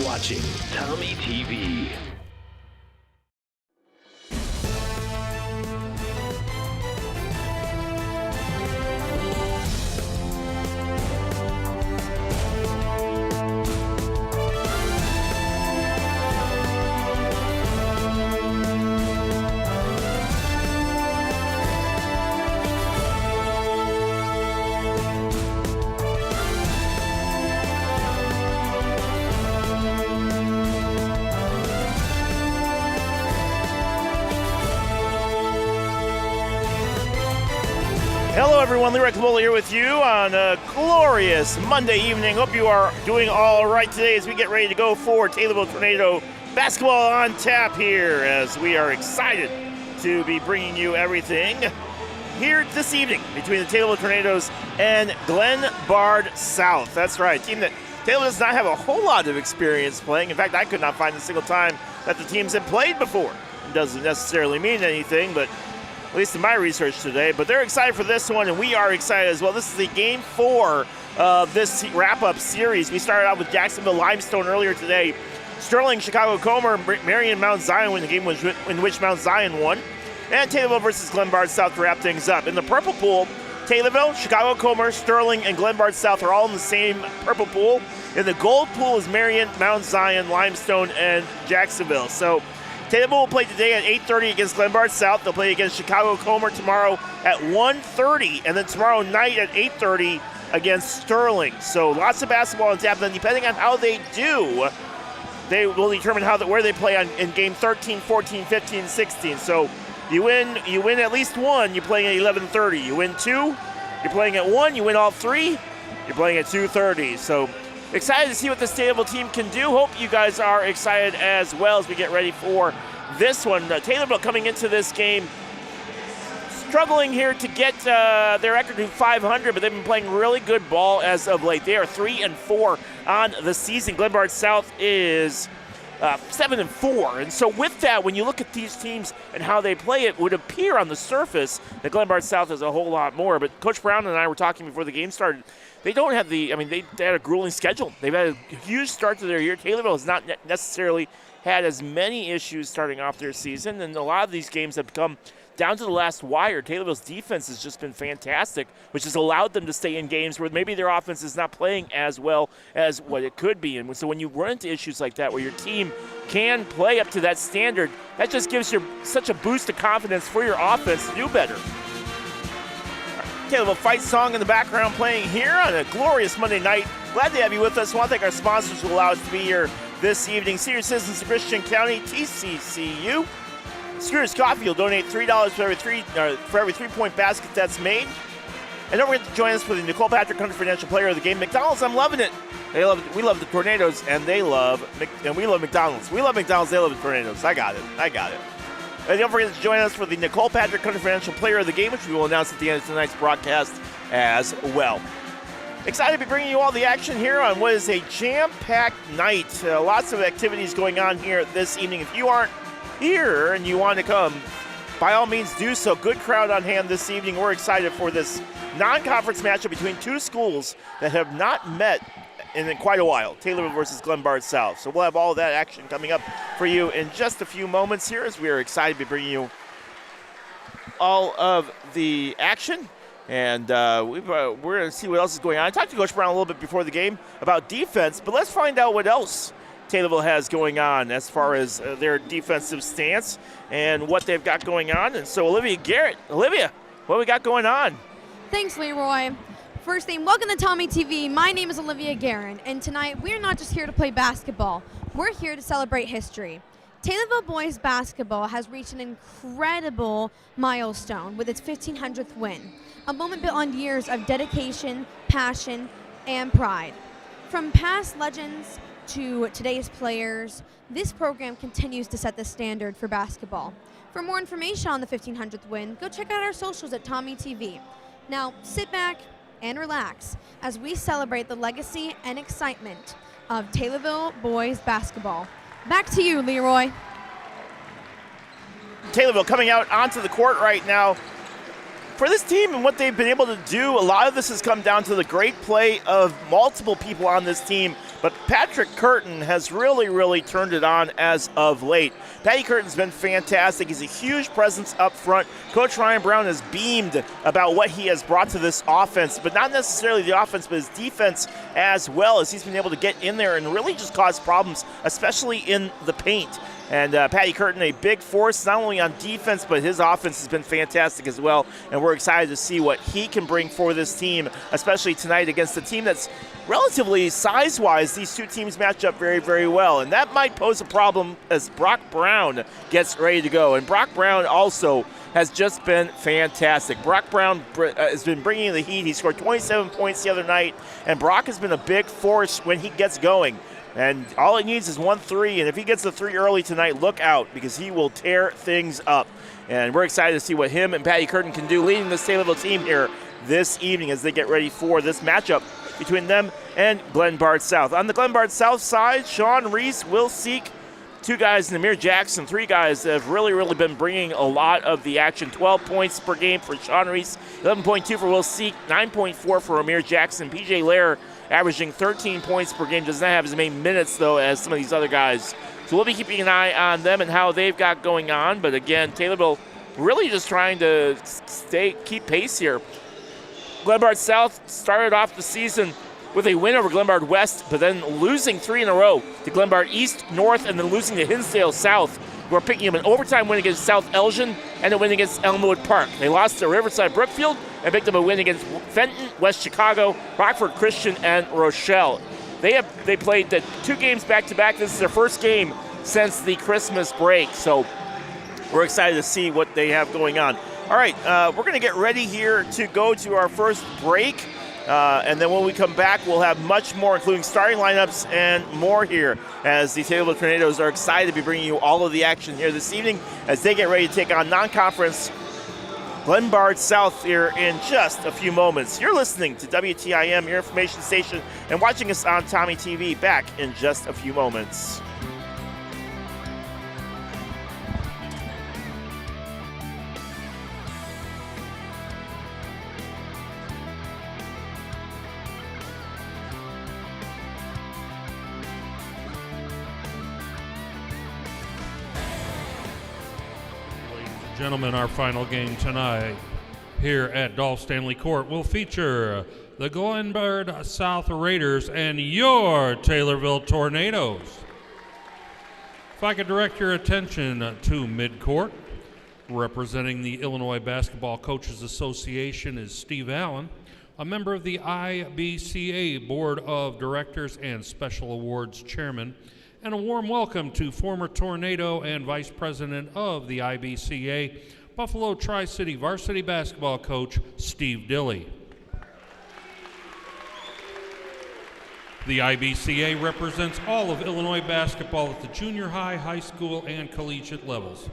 watching Tommy TV. Hello everyone, Leroy Cabola here with you on a glorious Monday evening. Hope you are doing all right today as we get ready to go for Taylorville Tornado basketball on tap here, as we are excited to be bringing you everything here this evening between the Taylorville Tornadoes and Glenbard South. That's right, a team that Taylor does not have a whole lot of experience playing. In fact, I could not find a single time that the teams have played before. It doesn't necessarily mean anything, but at least in my research today, but they're excited for this one, and we are excited as well. This is the Game 4 of this wrap-up series. We started out with Jacksonville Limestone earlier today. Sterling, Chicago Comer, Marion, Mount Zion win the game in which Mount Zion won. And Taylorville versus Glenbard South to wrap things up. In the purple pool, Taylorville, Chicago Comer, Sterling, and Glenbard South are all in the same purple pool. In the gold pool is Marion, Mount Zion, Limestone, and Jacksonville. So Taylorville will play today at 8:30 against Glenbard South. They'll play against Chicago Comer tomorrow at 1:30, and then tomorrow night at 8:30 against Sterling. So lots of basketball on tap. Then depending on how they do, they will determine where they play in game 13, 14, 15, 16. So you win at least one, you're playing at 11:30. You win two, you're playing at 1. You win all three, you're playing at 2:30. So excited to see what this Taylorville team can do. Hope you guys are excited as well as we get ready for this one. Taylorville coming into this game struggling here to get their record to 500, but they've been playing really good ball as of late. They are 3-4 on the season. Glenbard South is 7-4, and so with that, when you look at these teams and how they play, it would appear on the surface that Glenbard South has a whole lot more. But Coach Brown and I were talking before the game started. They don't have they had a grueling schedule. They've had a huge start to their year. Taylorville has not necessarily had as many issues starting off their season, and a lot of these games have come down to the last wire. Taylorville's defense has just been fantastic, which has allowed them to stay in games where maybe their offense is not playing as well as what it could be. And so when you run into issues like that where your team can play up to that standard, that just gives you such a boost of confidence for your offense to do better. Taylorville fight song in the background playing here on a glorious Monday night. Glad to have you with us. I want to thank our sponsors who allow us to be here this evening. Senior Citizens of Christian County, TCCU. Screwers Coffee will donate $3 for every three-point basket that's made. And don't forget to join us for the Nicole Patrick Country Financial Player of the Game. McDonald's, I'm loving it. We love the Tornadoes, and we love McDonald's. We love McDonald's, they love the Tornadoes. I got it. And don't forget to join us for the Nicole Patrick Country Financial Player of the Game, which we will announce at the end of tonight's broadcast as well. Excited to be bringing you all the action here on what is a jam-packed night. Lots of activities going on here this evening. If you aren't here and you want to come, by all means do so. Good crowd on hand this evening. We're excited for this non-conference matchup between two schools that have not met in quite a while, Taylorville versus Glenbard South. So we'll have all of that action coming up for you in just a few moments here, as we are excited to be bringing you all of the action. And we're going to see what else is going on. I talked to Coach Brown a little bit before the game about defense, but let's find out what else Taylorville has going on as far as their defensive stance and what they've got going on. And so Olivia Garrett, what do we got going on? Thanks, Leroy. First thing, welcome to Tommy TV. My name is Olivia Guerin, and tonight we're not just here to play basketball. We're here to celebrate history. Taylorville boys basketball has reached an incredible milestone with its 1,500th win, a moment built on years of dedication, passion, and pride. From past legends to today's players, this program continues to set the standard for basketball. For more information on the 1,500th win, go check out our socials at Tommy TV. Now, sit back and relax as we celebrate the legacy and excitement of Taylorville boys basketball. Back to you, Leroy. Taylorville coming out onto the court right now. for this team and what they've been able to do, a lot of this has come down to the great play of multiple people on this team, but Patrick Curtin has really, really turned it on as of late. Patty Curtin's been fantastic. He's a huge presence up front. Coach Ryan Brown has beamed about what he has brought to this offense, but not necessarily the offense, but his defense as well, as he's been able to get in there and really just cause problems, especially in the paint. And Patty Curtin, a big force, not only on defense, but his offense has been fantastic as well. And we're excited to see what he can bring for this team, especially tonight against a team that's relatively size-wise. These two teams match up very, very well. And that might pose a problem as Brock Brown gets ready to go. And Brock Brown also has just been fantastic. Brock Brown has been bringing the heat. He scored 27 points the other night. And Brock has been a big force when he gets going. And all he needs is 1 3, and if he gets the 3 early tonight, look out, because he will tear things up. And we're excited to see what him and Patty Curtin can do leading this Taylorville team here this evening as they get ready for this matchup between them and Glenbard South. On the Glenbard South side, Sean Reese will seek 2 guys, Namir Jackson, 3 guys that have really, really been bringing a lot of the action. 12 points per game for Sean Reese, 11.2 for Will Seek, 9.4 for Amir Jackson. PJ Lair averaging 13 points per game, does not have as many minutes, though, as some of these other guys. So we'll be keeping an eye on them and how they've got going on. But again, Taylorville really just trying to keep pace here. Glenbard South started off the season with a win over Glenbard West, but then losing 3 in a row to Glenbard East, North, and then losing to Hinsdale South, who are picking up an overtime win against South Elgin and a win against Elmwood Park. They lost to Riverside Brookfield and picked up a win against Fenton, West Chicago, Rockford Christian, and Rochelle. They played the 2 games back-to-back. This is their first game since the Christmas break, so we're excited to see what they have going on. All right, we're going to get ready here to go to our first break. And then when we come back, we'll have much more, including starting lineups and more here, as the Taylorville Tornadoes are excited to be bringing you all of the action here this evening as they get ready to take on non-conference Glenbard South here in just a few moments. You're listening to WTIM, your information station, and watching us on Tommy TV. Back in just a few moments. Gentlemen, our final game tonight here at Dolph Stanley Court will feature the Glenbard South Raiders and your Taylorville Tornadoes. If I could direct your attention to midcourt, representing the Illinois Basketball Coaches Association is Steve Allen, a member of the IBCA Board of Directors and Special Awards Chairman, and a warm welcome to former Tornado and Vice President of the IBCA, Buffalo Tri-City Varsity Basketball Coach Steve Dilley. The IBCA represents all of Illinois basketball at the junior high, high school, and collegiate levels.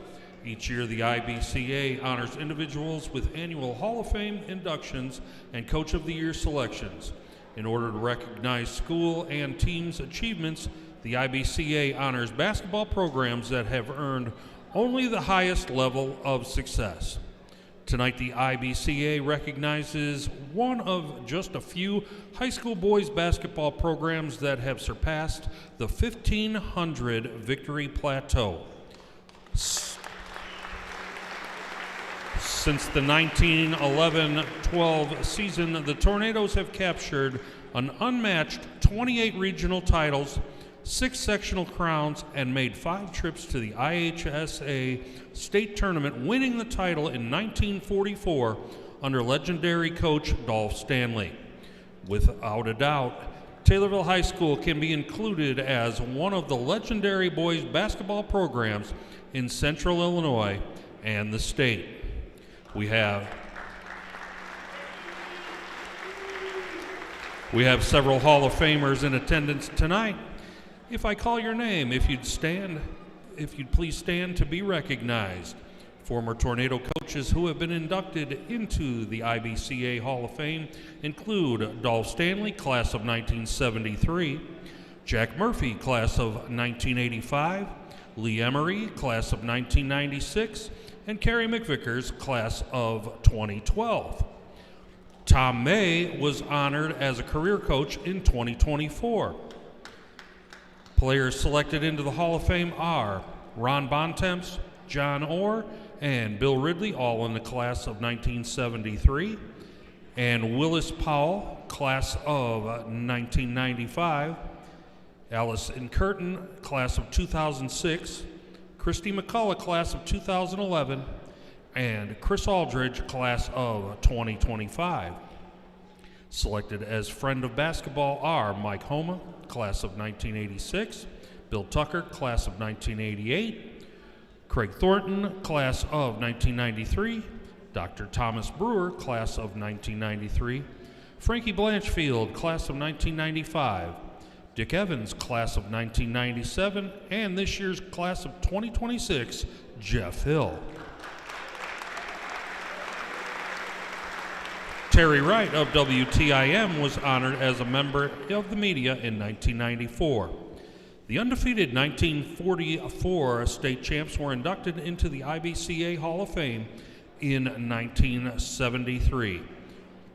Each year, the IBCA honors individuals with annual Hall of Fame inductions and Coach of the Year selections. In order to recognize school and teams' achievements, the IBCA honors basketball programs that have earned only the highest level of success. Tonight, the IBCA recognizes one of just a few high school boys basketball programs that have surpassed the 1,500 victory plateau. Since the 1911-12 season, the Tornadoes have captured an unmatched 28 regional titles, 6 sectional crowns, and made 5 trips to the IHSA state tournament, winning the title in 1944 under legendary coach Dolph Stanley. Without a doubt, Taylorville High School can be included as one of the legendary boys basketball programs in Central Illinois and the state. We have several Hall of Famers in attendance tonight. If I call your name, if you'd please stand to be recognized. Former Tornado coaches who have been inducted into the IBCA Hall of Fame include Dolph Stanley, class of 1973, Jack Murphy, class of 1985, Lee Emery, class of 1996, and Carrie McVickers, class of 2012. Tom May was honored as a career coach in 2024. Players selected into the Hall of Fame are Ron Bontemps, John Orr, and Bill Ridley, all in the class of 1973, and Willis Powell, class of 1995, Allison Curtin, class of 2006, Christy McCullough, class of 2011, and Chris Aldridge, class of 2025. Selected as Friend of Basketball are Mike Homa, class of 1986, Bill Tucker, class of 1988, Craig Thornton, class of 1993, Dr. Thomas Brewer, class of 1993, Frankie Blanchfield, class of 1995, Dick Evans, class of 1997, and this year's class of 2026, Jeff Hill. Terry Wright of WTIM was honored as a member of the media in 1994. The undefeated 1944 state champs were inducted into the IBCA Hall of Fame in 1973.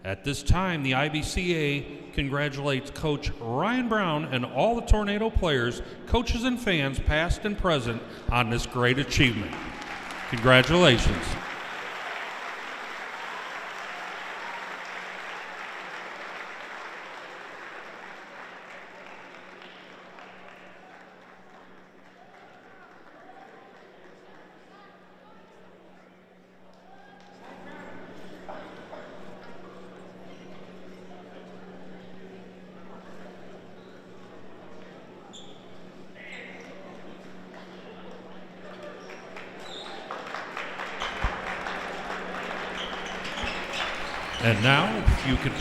At this time, the IBCA congratulates Coach Ryan Brown and all the Tornado players, coaches, and fans, past and present, on this great achievement. Congratulations. And now, if you could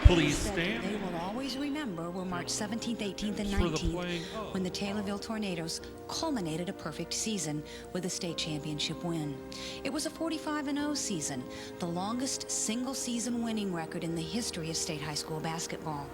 please stand. They will always remember were March 17th, 18th, and For the 19th, playing of. when the Taylorville Tornadoes culminated a perfect season with a state championship win. It was a 45-0 season, the longest single-season winning record in the history of state high school basketball.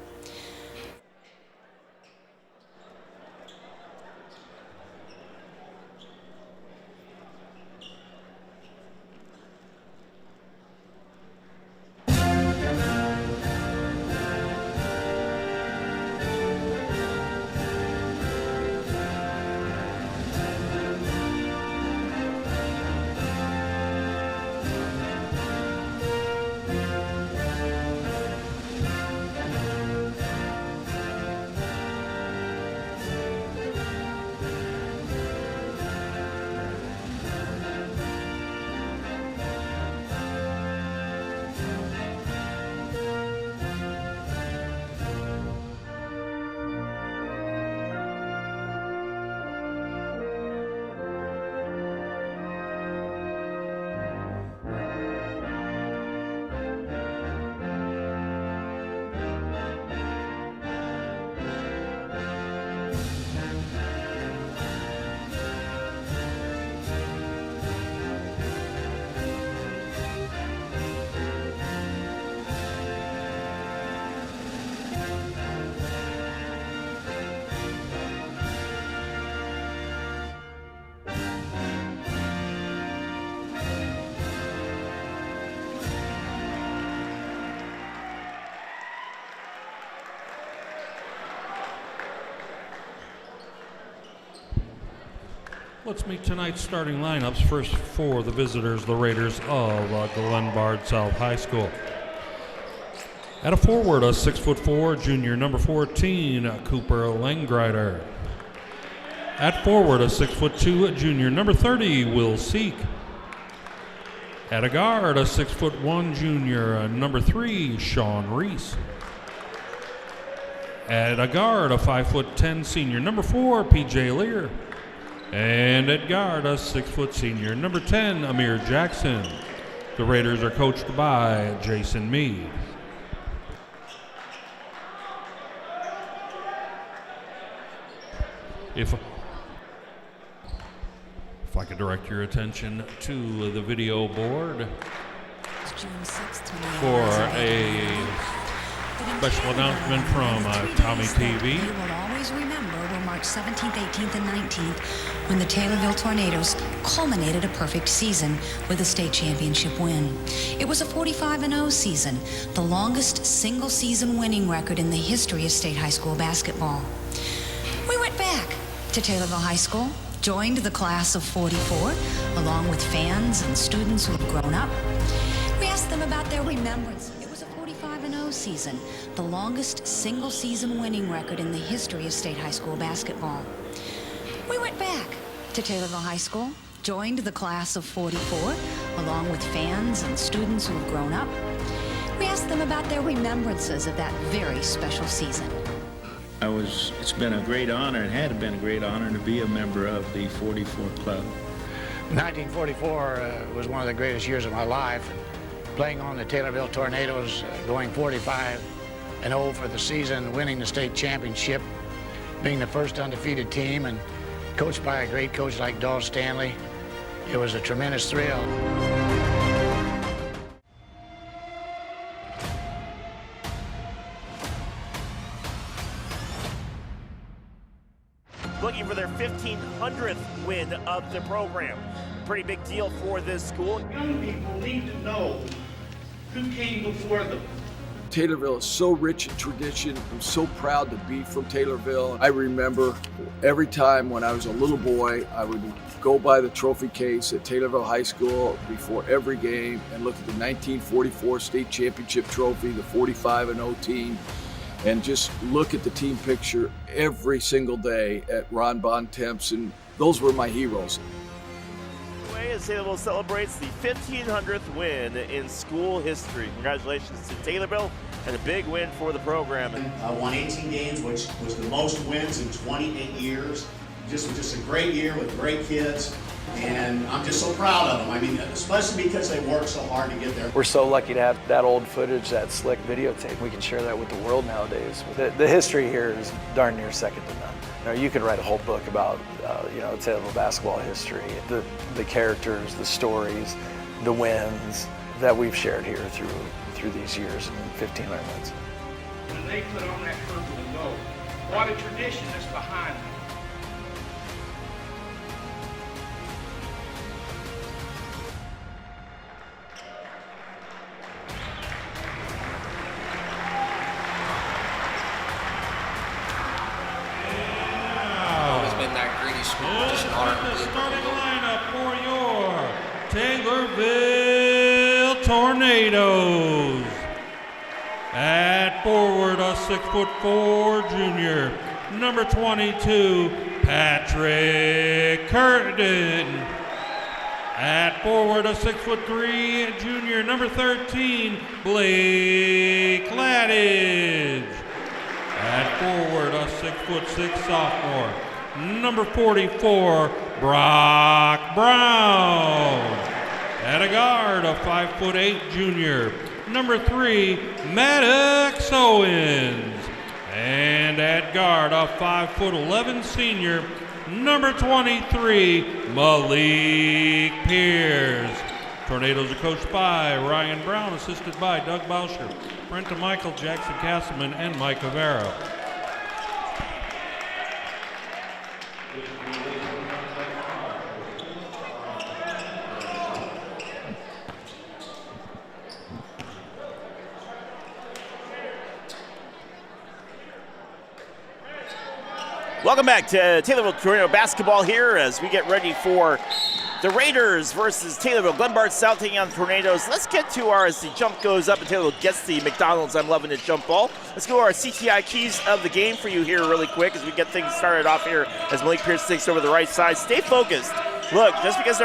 Let's meet tonight's starting lineups. First for the visitors, the Raiders of Glenbard South High School. At a forward, a 6'4", junior number 14, Cooper Langrider. At forward, a 6'2", junior number 30, Will Seek. At a guard, a 6'1", junior number 3, Sean Reese. At a guard, a 5'10", senior number 4, PJ Lear. And at guard, a 6' senior number 10, Amir Jackson. The Raiders are coached by Jason Meade. If I could direct your attention to the video board June 6th, for a Special announcement from Tommy TV. You will always remember were March 17th, 18th, and 19th when the Taylorville Tornadoes culminated a perfect season with a state championship win. It was a 45-0 season, the longest single-season winning record in the history of state high school basketball. We went back to Taylorville High School, joined the class of 44, along with fans and students who have grown up. We asked them about their remembrance. It was a 45-0 season, the longest single-season winning record in the history of state high school basketball. We went back to Taylorville High School, joined the class of 44, along with fans and students who have grown up. We asked them about their remembrances of that very special season. It's been a great honor, and had been a great honor to be a member of the 44 Club. 1944 was one of the greatest years of my life. Playing on the Taylorville Tornadoes, going 45-0 for the season, winning the state championship, being the first undefeated team, and coached by a great coach like Dal Stanley. It was a tremendous thrill. Looking for their 1,500th win of the program. Pretty big deal for this school. Young people need to know who came before them. Taylorville is so rich in tradition. I'm so proud to be from Taylorville. I remember every time when I was a little boy, I would go by the trophy case at Taylorville High School before every game and look at the 1944 state championship trophy, the 45-0 team, and just look at the team picture every single day at Ron Bontemps, and those were my heroes. As Taylorville celebrates the 1,500th win in school history. Congratulations to Taylorville, and a big win for the program. Won 18 games, which was the most wins in 28 years. Just a great year with great kids, and I'm just so proud of them. I mean, especially because they worked so hard to get there. We're so lucky to have that old footage, that slick videotape. We can share that with the world nowadays. The history here is darn near second to none. You could write a whole book about, Taylorville basketball history, the characters, the stories, the wins that we've shared here through these years and 1,500 wins. When they put on that purple and gold, what a tradition that's behind them. The starting lineup for your Taylorville Tornadoes. At forward, a 6'4" junior, number 22, Patrick Curtin. At forward, a 6'3" junior, number 13, Blake Laddage. At forward, a 6'6" sophomore, number 44, Brock Brown. At a guard, a 5'8" junior, number 3, Maddox Owens. And at guard, a 5'11" senior, number 23, Malik Pierce. Tornadoes are coached by Ryan Brown, assisted by Doug Bauscher, Brent Michael, Jackson Castleman, and Mike Avero. Welcome back to Taylorville Tornado basketball here as we get ready for the Raiders versus Taylorville. Glenbard South taking on the Tornadoes. Let's get to as the jump goes up and Taylorville gets the McDonald's I'm loving it jump ball. Let's go to our CTI keys of the game for you here really quick as we get things started off here as Malik Pierce takes over the right side. Stay focused. Look, just because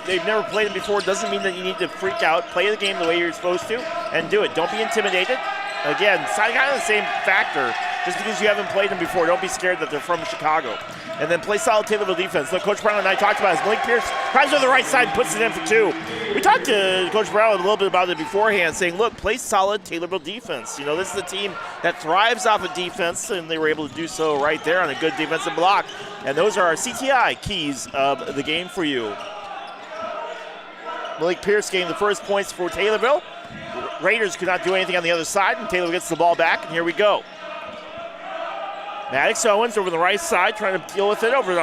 they've never played them before doesn't mean that you need to freak out. Play the game the way you're supposed to and do it. Don't be intimidated. Again, it's kind of the same factor. Just because you haven't played them before, don't be scared that they're from Chicago. And then play solid Taylorville defense. Look, Coach Brown and I talked about it. Malik Pierce drives to the right side and puts it in for 2. We talked to Coach Brown a little bit about it beforehand, saying, look, play solid Taylorville defense. This is a team that thrives off of defense, and they were able to do so right there on a good defensive block. And those are our CTI keys of the game for you. Malik Pierce getting the first points for Taylorville. Raiders could not do anything on the other side, and Taylor gets the ball back, and here we go. Maddox Owens over the right side, trying to deal with it over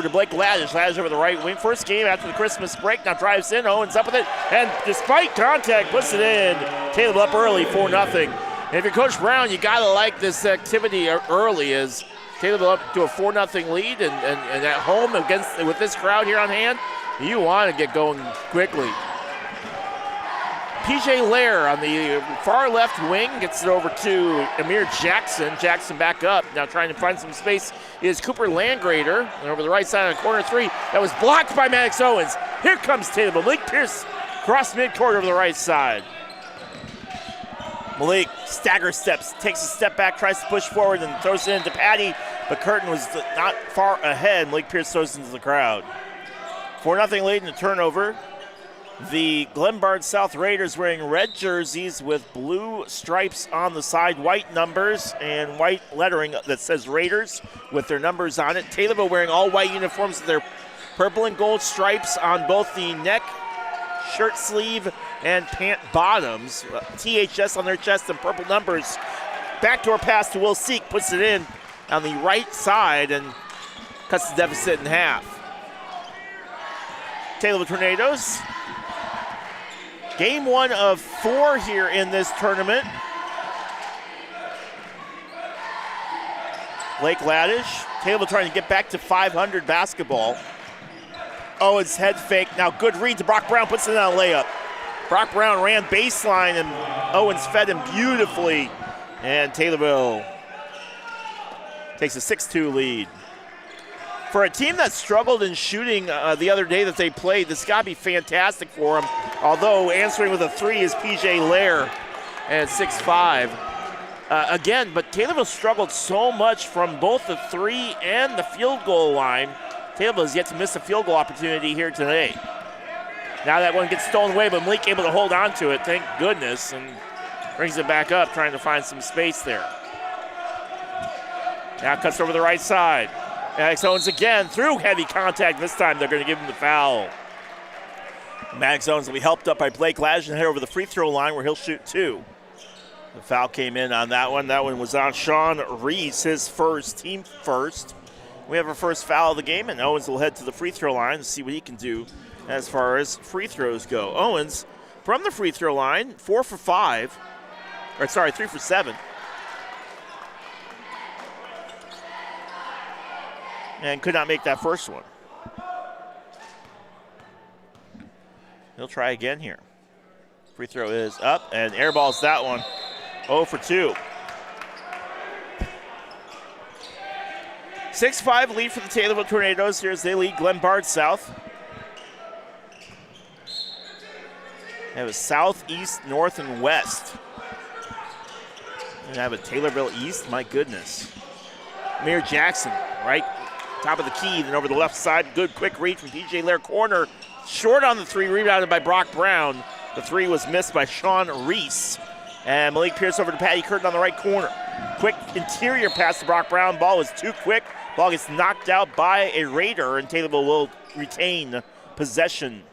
to Blake Laddish. Laddish over the right wing. First game after the Christmas break, now drives in. Owens up with it, and despite contact, puts it in. Taylor up early, 4-0. And if you're Coach Brown, you got to like this activity early as Taylorville up to a 4-0 lead, and at home with this crowd here on hand, you want to get going quickly. PJ Lair on the far left wing gets it over to Amir Jackson. Jackson back up. Now trying to find some space is Cooper Landgrader. And over the right side on corner three. That was blocked by Maddox Owens. Here comes Taylor. Malik Pierce cross midcourt over the right side. Malik stagger steps, takes a step back, tries to push forward, and throws it into Patty. But Curtin was not far ahead. Malik Pierce throws it into the crowd. 4-0 lead in the turnover. The Glenbard South Raiders wearing red jerseys with blue stripes on the side, white numbers, and white lettering that says Raiders with their numbers on it. Taylorville wearing all white uniforms with their purple and gold stripes on both the neck, shirt sleeve, and pant bottoms. THS on their chest and purple numbers. Backdoor pass to Will Seek, puts it in on the right side and cuts the deficit in half. Taylorville Tornadoes. Game 1 of 4 here in this tournament. Blake Laddish. Taylorville trying to get back to 500 basketball. Owens head fake. Now good read to Brock Brown. Puts it on a layup. Brock Brown ran baseline and Owens fed him beautifully. And Taylorville takes a 6-2 lead. For a team that struggled in shooting the other day that they played, this got to be fantastic for them. Although answering with a 3 is PJ Lair at 6'5". Again, but Taylorville struggled so much from both the 3 and the field goal line. Taylorville has yet to miss a field goal opportunity here today. Now that one gets stolen away, but Malik able to hold on to it, thank goodness, and brings it back up, trying to find some space there. Now cuts over the right side. Maddox Owens again through heavy contact. This time they're going to give him the foul. Maddox Owens will be helped up by Blake Laddish and head over the free throw line where he'll shoot 2. The foul came in on that one. That one was on Sean Reese, his first, team first. We have our first foul of the game, and Owens will head to the free throw line to see what he can do as far as free throws go. Owens from the free throw line, 3 for 7. And could not make that first one. He'll try again here. Free throw is up and airballs that one. 0 for 2. 6-5 lead for the Taylorville Tornadoes here as they lead Glenbard South. They have a south, east, north, and west. And have a Taylorville East, my goodness. Amir Jackson, right top of the key, then over the left side. Good quick read from PJ Lair corner. Short on the 3, rebounded by Brock Brown. The 3 was missed by Sean Reese. And Malik Pierce over to Patty Curtin on the right corner. Quick interior pass to Brock Brown. Ball was too quick. Ball gets knocked out by a Raider, and Taylorville will retain possession.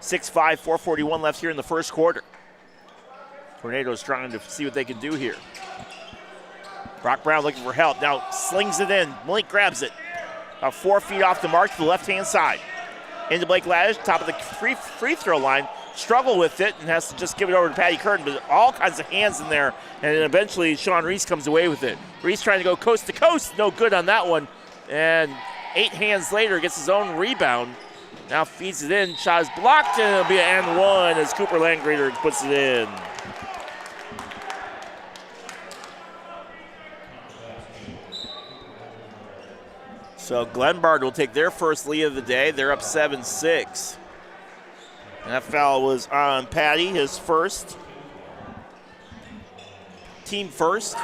6-5, 4:41 left here in the first quarter. Tornadoes trying to see what they can do here. Brock Brown looking for help. Now slings it in. Malik grabs it. About 4 feet off the mark to the left-hand side. Into Blake Laddish, top of the free throw line. Struggle with it and has to just give it over to Patty Curtin, but all kinds of hands in there. And then eventually Sean Reese comes away with it. Reese trying to go coast to coast. No good on that one. And 8 hands later gets his own rebound. Now feeds it in. Shot is blocked, and it'll be an and 1 as Cooper Landgrader puts it in. So Glenbard will take their first lead of the day. They're up 7-6. And that foul was on Patty, his first. Team first.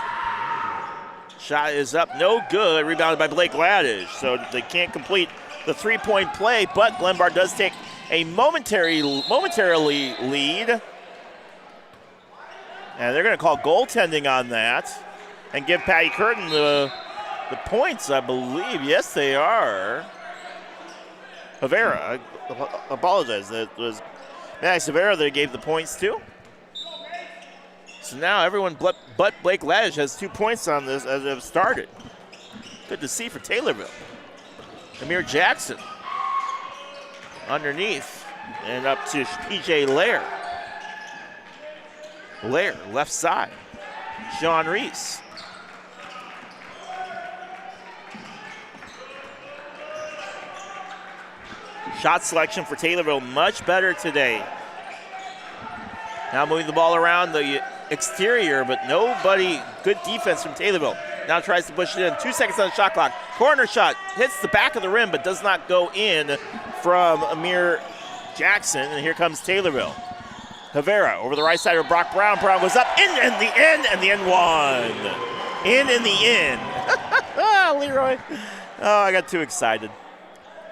Shot is up, no good. Rebounded by Blake Laddish. So they can't complete the 3-point play, but Glenbard does take a momentarily lead. And they're going to call goaltending on that and give Patty Curtin the points, I believe. Yes, they are. Havera, I apologize. That was Max Havera that gave the points to. So now everyone but Blake Laddish has 2 points on this as they've started. Good to see for Taylorville. Amir Jackson underneath and up to PJ Lair. Lair, left side. Sean Reese. Shot selection for Taylorville much better today. Now moving the ball around the exterior, but nobody, good defense from Taylorville. Now tries to push it in. 2 seconds on the shot clock. Corner shot hits the back of the rim, but does not go in from Amir Jackson. And here comes Taylorville. Havera over the right side of Brock Brown. Brown goes up in the end, and the end one. In the end. Leroy. Oh, I got too excited.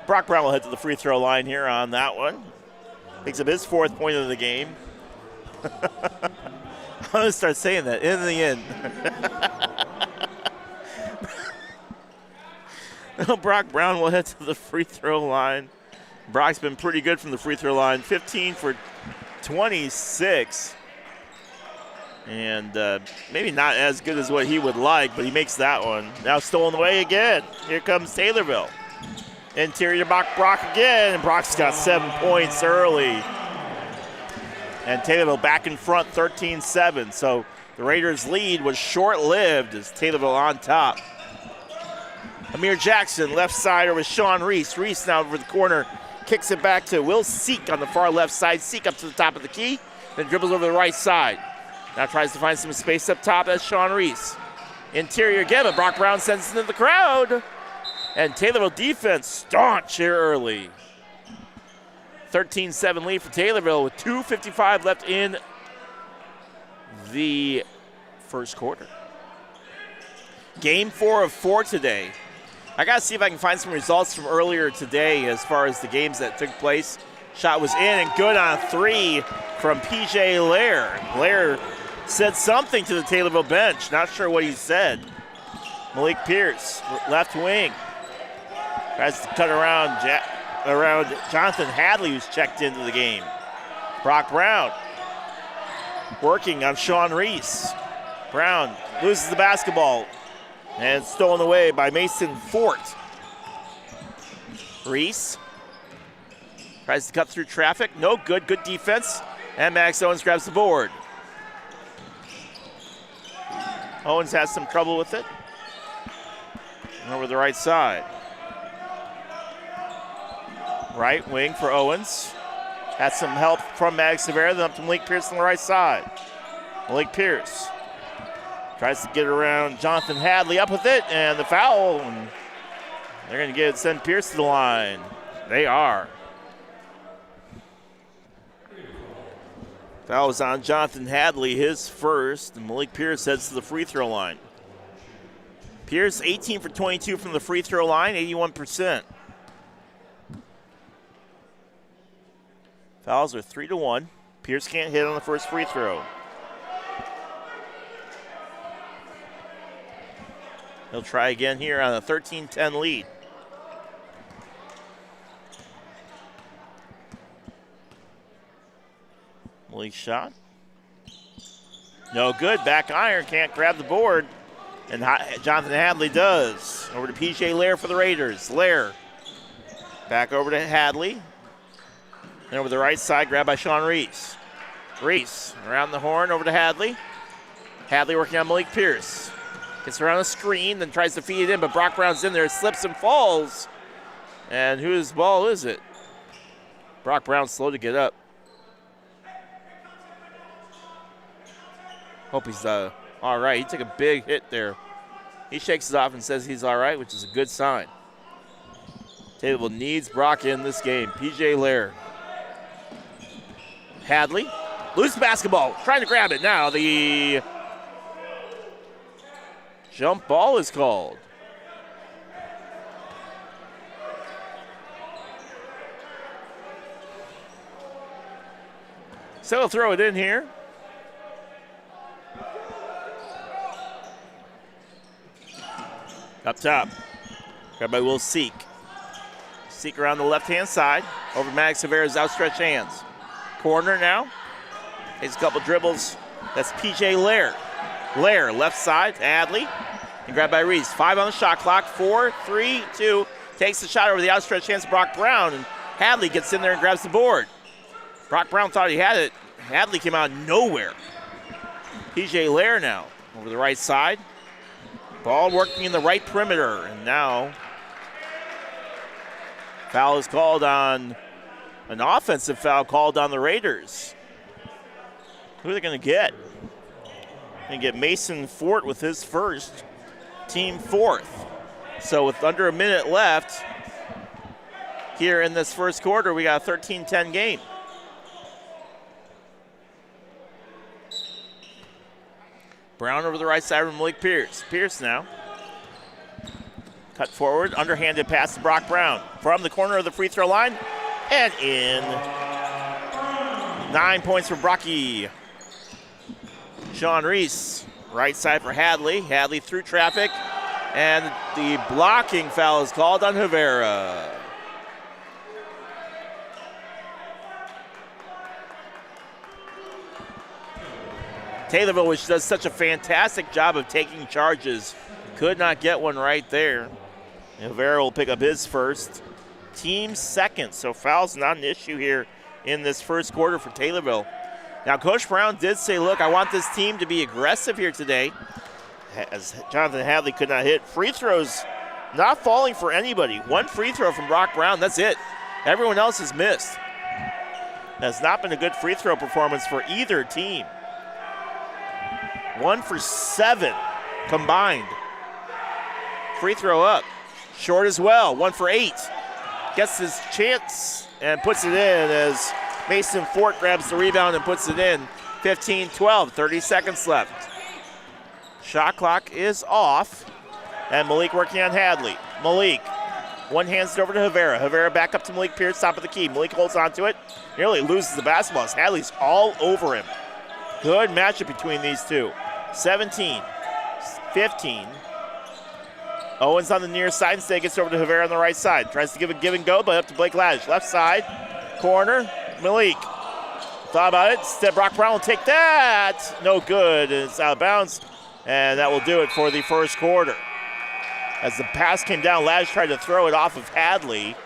Brock Brown will head to the free throw line here on that one. Picks up his 4th point of the game. I'm going to start saying that, in the end. Brock Brown will head to the free throw line. Brock's been pretty good from the free throw line. 15 for 26. And maybe not as good as what he would like, but he makes that one. Now stolen away again. Here comes Taylorville. Interior Brock again, and Brock's got 7 points early. And Taylorville back in front, 13-7. So the Raiders' lead was short-lived as Taylorville on top. Amir Jackson, left side over Sean Reese. Reese now over the corner, kicks it back to Will Seek on the far left side. Seek up to the top of the key, then dribbles over the right side. Now tries to find some space up top as Sean Reese. Interior again, but Brock Brown sends it into the crowd. And Taylorville defense staunch here early. 13-7 lead for Taylorville with 2:55 left in the first quarter. Game 4 of 4 today. I got to see if I can find some results from earlier today as far as the games that took place. Shot was in and good on 3 from PJ Lair. Lair said something to the Taylorville bench. Not sure what he said. Malik Pierce, left wing. Tries to cut around Jonathan Hadley, who's checked into the game. Brock Brown working on Sean Reese. Brown loses the basketball and it's stolen away by Mason Fort. Reese tries to cut through traffic. No good. Good defense. And Max Owens grabs the board. Owens has some trouble with it. Over the right side. Right wing for Owens. Had some help from Mag Severa, then up to Malik Pierce on the right side. Malik Pierce tries to get around Jonathan Hadley, up with it, and the foul. And they're going to send Pierce to the line. They are. Foul was on Jonathan Hadley, his first, and Malik Pierce heads to the free throw line. Pierce 18 for 22 from the free throw line, 81%. Fouls are 3-1. Pierce can't hit on the first free throw. He'll try again here on a 13-10 lead. Malik shot. No good. Back iron. Can't grab the board. And Jonathan Hadley does. Over to PJ Lair for the Raiders. Lair back over to Hadley. And over the right side, grabbed by Sean Reese. Reese around the horn, over to Hadley. Hadley working on Malik Pierce. Gets around a screen, then tries to feed it in, but Brock Brown's in there, slips and falls. And whose ball is it? Brock Brown's slow to get up. Hope he's all right. He took a big hit there. He shakes it off and says he's all right, which is a good sign. Taylorville needs Brock in this game. PJ Lair. Hadley, loose basketball, trying to grab it now. The jump ball is called. So he'll throw it in here. Up top, grabbed by Will Seek. Seek around the left-hand side, over Max Severa's outstretched hands. Corner now. Takes a couple dribbles That's P.J. Lair. Lair, left side, Hadley. And grabbed by Reese. 5 on the shot clock. 4, 3, 2. Takes the shot over the outstretched hands of Brock Brown. And Hadley gets in there and grabs the board. Brock Brown thought he had it. Hadley came out of nowhere. P.J. Lair now over the right side. Ball working in the right perimeter. And now foul is called on, an offensive foul called on the Raiders. Who are they going to get? Going to get Mason Fort with his first, team 4th. So with under a minute left here in this first quarter, we got a 13-10 game. Brown over the right side from Malik Pierce. Pierce now. Cut forward, underhanded pass to Brock Brown. From the corner of the free throw line, and in. 9 points for Brocky. Sean Reese, right side for Hadley. Hadley through traffic, and the blocking foul is called on Rivera. Taylorville, which does such a fantastic job of taking charges, could not get one right there. Rivera will pick up his first, team 2nd, so foul's not an issue here in this first quarter for Taylorville. Now, Coach Brown did say, look, I want this team to be aggressive here today, as Jonathan Hadley could not hit. Free throws not falling for anybody. 1 free throw from Brock Brown, that's it. Everyone else has missed. Has not been a good free throw performance for either team. 1 for 7 combined. Free throw up. Short as well. 1 for 8. Gets his chance and puts it in as Mason Fort grabs the rebound and puts it in. 15-12, 30 seconds left. Shot clock is off. And Malik working on Hadley. Malik, one hands it over to Rivera. Rivera back up to Malik Pierce, top of the key. Malik holds on to it. Nearly loses the basketball as Hadley's all over him. Good matchup between these two. 17, 15. Owens on the near side. Instead gets over to Rivera on the right side. Tries to give and go, but up to Blake Laddish. Left side, corner, Malik. Thought about it. Instead, Brock Brown will take that. No good. It's out of bounds. And that will do it for the first quarter. As the pass came down, Laddish tried to throw it off of Hadley,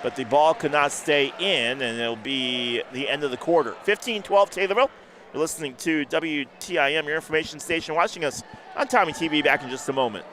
but the ball could not stay in, and it'll be the end of the quarter. 15-12 Taylorville. You're listening to WTIM, your information station, watching us on Tommy TV. Back in just a moment.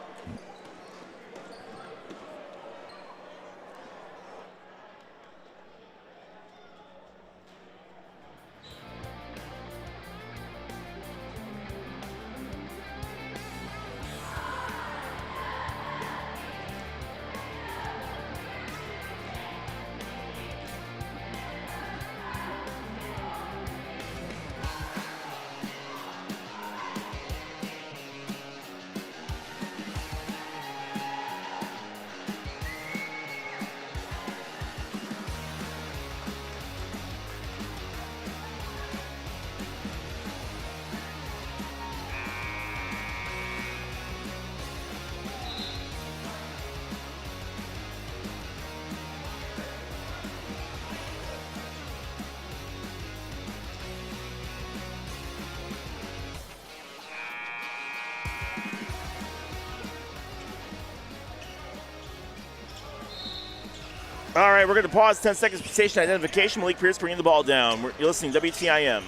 All right, we're going to pause 10 seconds for station identification. Malik Pierce bringing the ball down. You're listening to WTIM.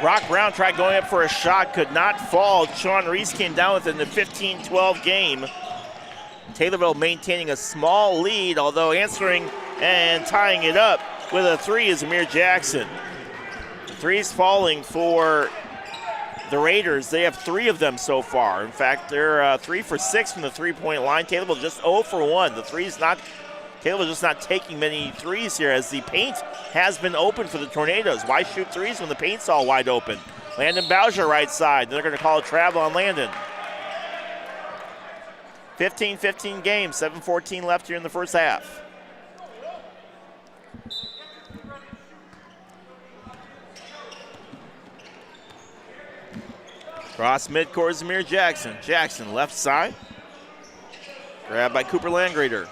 Brock Brown tried going up for a shot, could not fall. Sean Reese came down with it in the 15-12 game. Taylorville maintaining a small lead, although answering and tying it up with a three is Amir Jackson. Threes falling for the Raiders. They have 3 of them so far. In fact, they're 3 for 6 from the three-point line. Taylorville just 0 for 1. Taylorville just not taking many threes here as the paint has been open for the Tornadoes. Why shoot threes when the paint's all wide open? Landon Bowser right side. They're going to call a travel on Landon. 15-15 game, 7:14 left here in the first half. Cross midcourt is Amir Jackson. Jackson left side. Grabbed by Cooper Landgrader.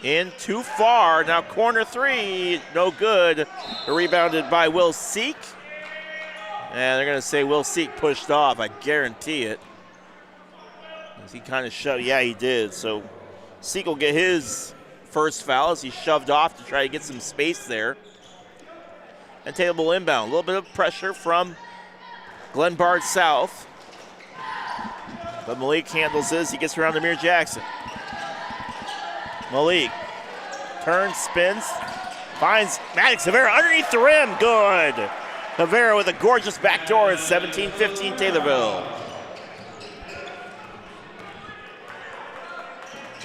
In too far. Now corner three. No good. Rebounded by Will Seek. And they're going to say Will Seek pushed off. I guarantee it. He kind of shoved. Yeah, he did. So Seek will get his first foul as he shoved off to try to get some space there. And Taylorville inbound. A little bit of pressure from Glenbard South. But Malik handles this. He gets around Amir Jackson. Malik turns, spins, finds Maddox Havera underneath the rim. Good. Havera with a gorgeous backdoor at 17-15 Taylorville.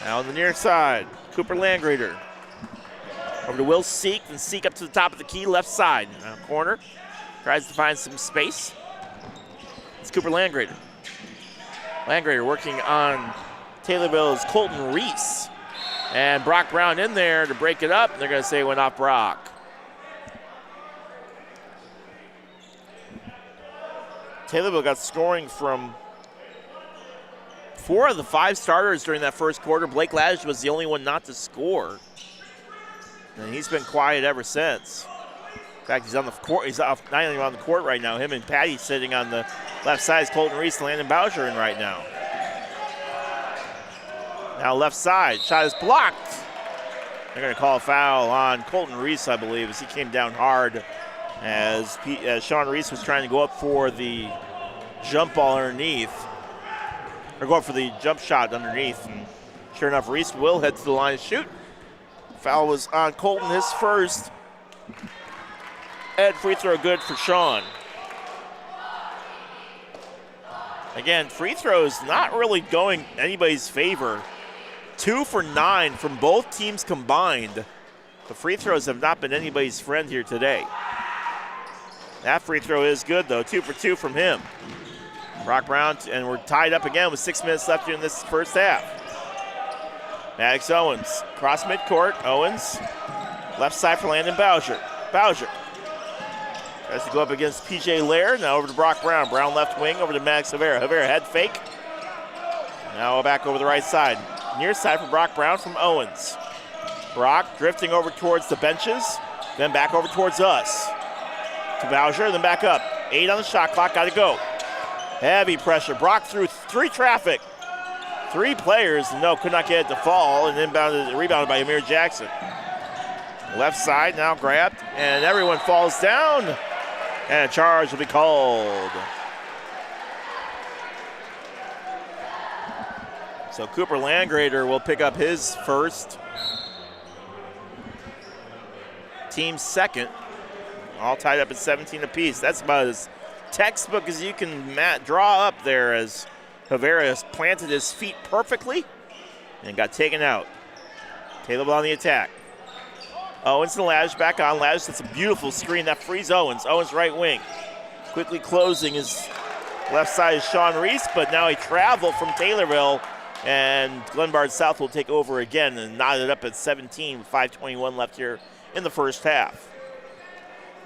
Now on the near side, Cooper Landgrader. Over to Will Seek, and Seek up to the top of the key, left side. Now corner, tries to find some space. It's Cooper Landgrader. Landgrader working on Taylorville's Colton Reese. And Brock Brown in there to break it up. They're going to say it went off Brock. Taylorville got scoring from 4 of the 5 starters during that first quarter. Blake Laddish was the only one not to score. And he's been quiet ever since. In fact, he's on the court. He's not even on the court right now. Him and Patty sitting on the left side. Colton Reese and Landon Bowser in right now. Now left side, shot is blocked. They're going to call a foul on Colton Reese, I believe, as he came down hard as Sean Reese was trying to go up for the jump ball underneath, or go up for the jump shot underneath. And sure enough, Reese will head to the line to shoot. Foul was on Colton, his first. And free throw good for Sean. Again, free throws not really going anybody's favor. 2 for 9 from both teams combined. The free throws have not been anybody's friend here today. That free throw is good, though. 2 for 2 from him. Brock Brown, and we're tied up again with 6 minutes left in this first half. Maddox Owens, cross midcourt. Owens, left side for Landon Bowser. Bowser tries to go up against PJ Lair. Now over to Brock Brown. Brown left wing over to Maddox Havera. Havera head fake. Now back over the right side. Near side for Brock Brown from Owens. Brock drifting over towards the benches, then back over towards us. To Bowser, then back up. 8 on the shot clock, got to go. Heavy pressure. Brock through 3 traffic. 3 players, no, could not get it to fall, and rebounded by Amir Jackson. Left side now grabbed, and everyone falls down, and a charge will be called. So Cooper Landgrader will pick up his first, team's second, all tied up at 17 apiece. That's about as textbook as you can draw up there, as Havera has planted his feet perfectly and got taken out. Taylorville on the attack. Owens and Laddish back on. Laddish, that's a beautiful screen that frees Owens. Owens right wing. Quickly closing his left side is Sean Reese, but now a travel from Taylorville, and Glenbard South will take over again and knot it up at 17 with 5:21 left here in the first half.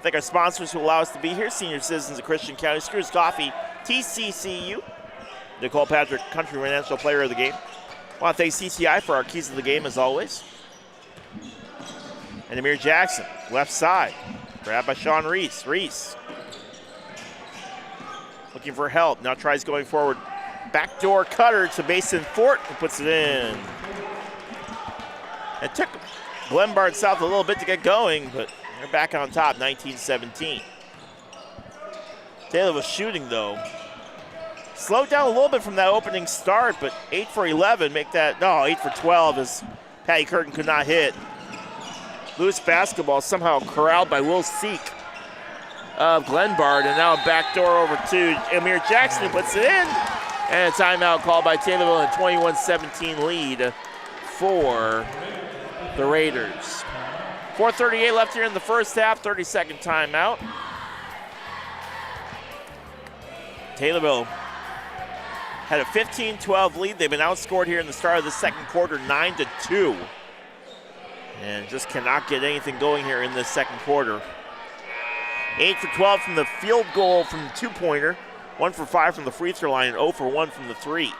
Thank our sponsors who allow us to be here. Senior Citizens of Christian County, Screws Coffee, TCCU, Nicole Patrick, Country Financial Player of the Game. I want to thank CTI for our keys of the game as always. And Amir Jackson, left side, grabbed by Sean Reese. Reese looking for help, now tries going forward. Backdoor cutter to Mason Fort, and puts it in. It took Glenbard South a little bit to get going, but they're back on top, 19-17. Taylor was shooting, though. Slowed down a little bit from that opening start, but 8 for 11, 8 for 12 as Patty Curtin could not hit. Loose basketball somehow corralled by Will Seek of Glenbard, and now a backdoor over to Amir Jackson, who puts it in. And a timeout called by Taylorville, and a 21-17 lead for the Raiders. 4:38 left here in the first half, 30-second timeout. Taylorville had a 15-12 lead. They've been outscored here in the start of the second quarter, 9-2. And just cannot get anything going here in this second quarter. 8 for 12 from the field goal from the 2-pointer. 1 for 5 from the free throw line, and 0 for 1 from the 3.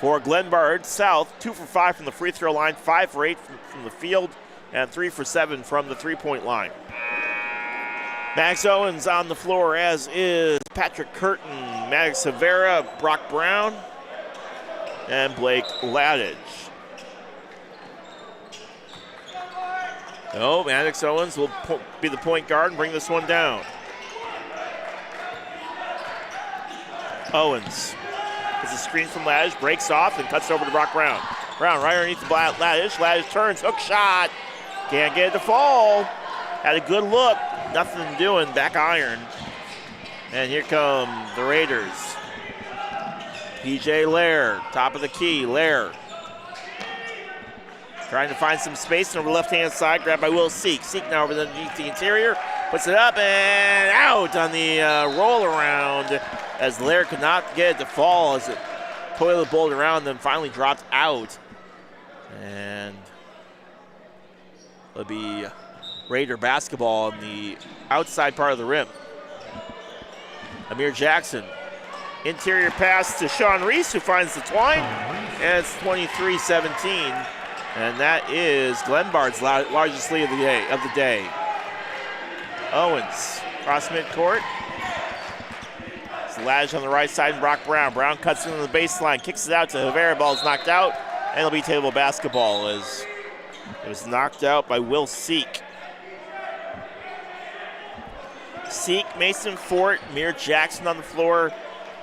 For Glenbard South, 2 for 5 from the free throw line, 5 for 8 from the field, and 3 for 7 from the three-point line. Max Owens on the floor, as is Patrick Curtin, Maddox Havera, Brock Brown, and Blake Ladage. So Maddox Owens will be the point guard and bring this one down. Owens gets a screen from Ladage, breaks off, and cuts it over to Brock Brown. Brown right underneath the Ladage. Ladage turns, hook shot. Can't get it to fall. Had a good look. Nothing doing, back iron. And here come the Raiders. PJ Lair, top of the key, Lair. Trying to find some space over the left-hand side, grabbed by Will Seek. Seek now over underneath the interior, puts it up and out on the roll around as Lair could not get it to fall as it toilet bowled around, then finally dropped out. And it'll be Raider basketball on the outside part of the rim. Amir Jackson, interior pass to Sean Reese, who finds the twine, and it's 23-17. And that is Glenbard's largest lead of the day. Owens, cross midcourt. It's Ladge on the right side and Brock Brown. Brown cuts into the baseline, kicks it out to Havera. Ball's knocked out, and it'll be Taylorville basketball as it was knocked out by Will Seek. Seek, Mason Fort, Amir Jackson on the floor,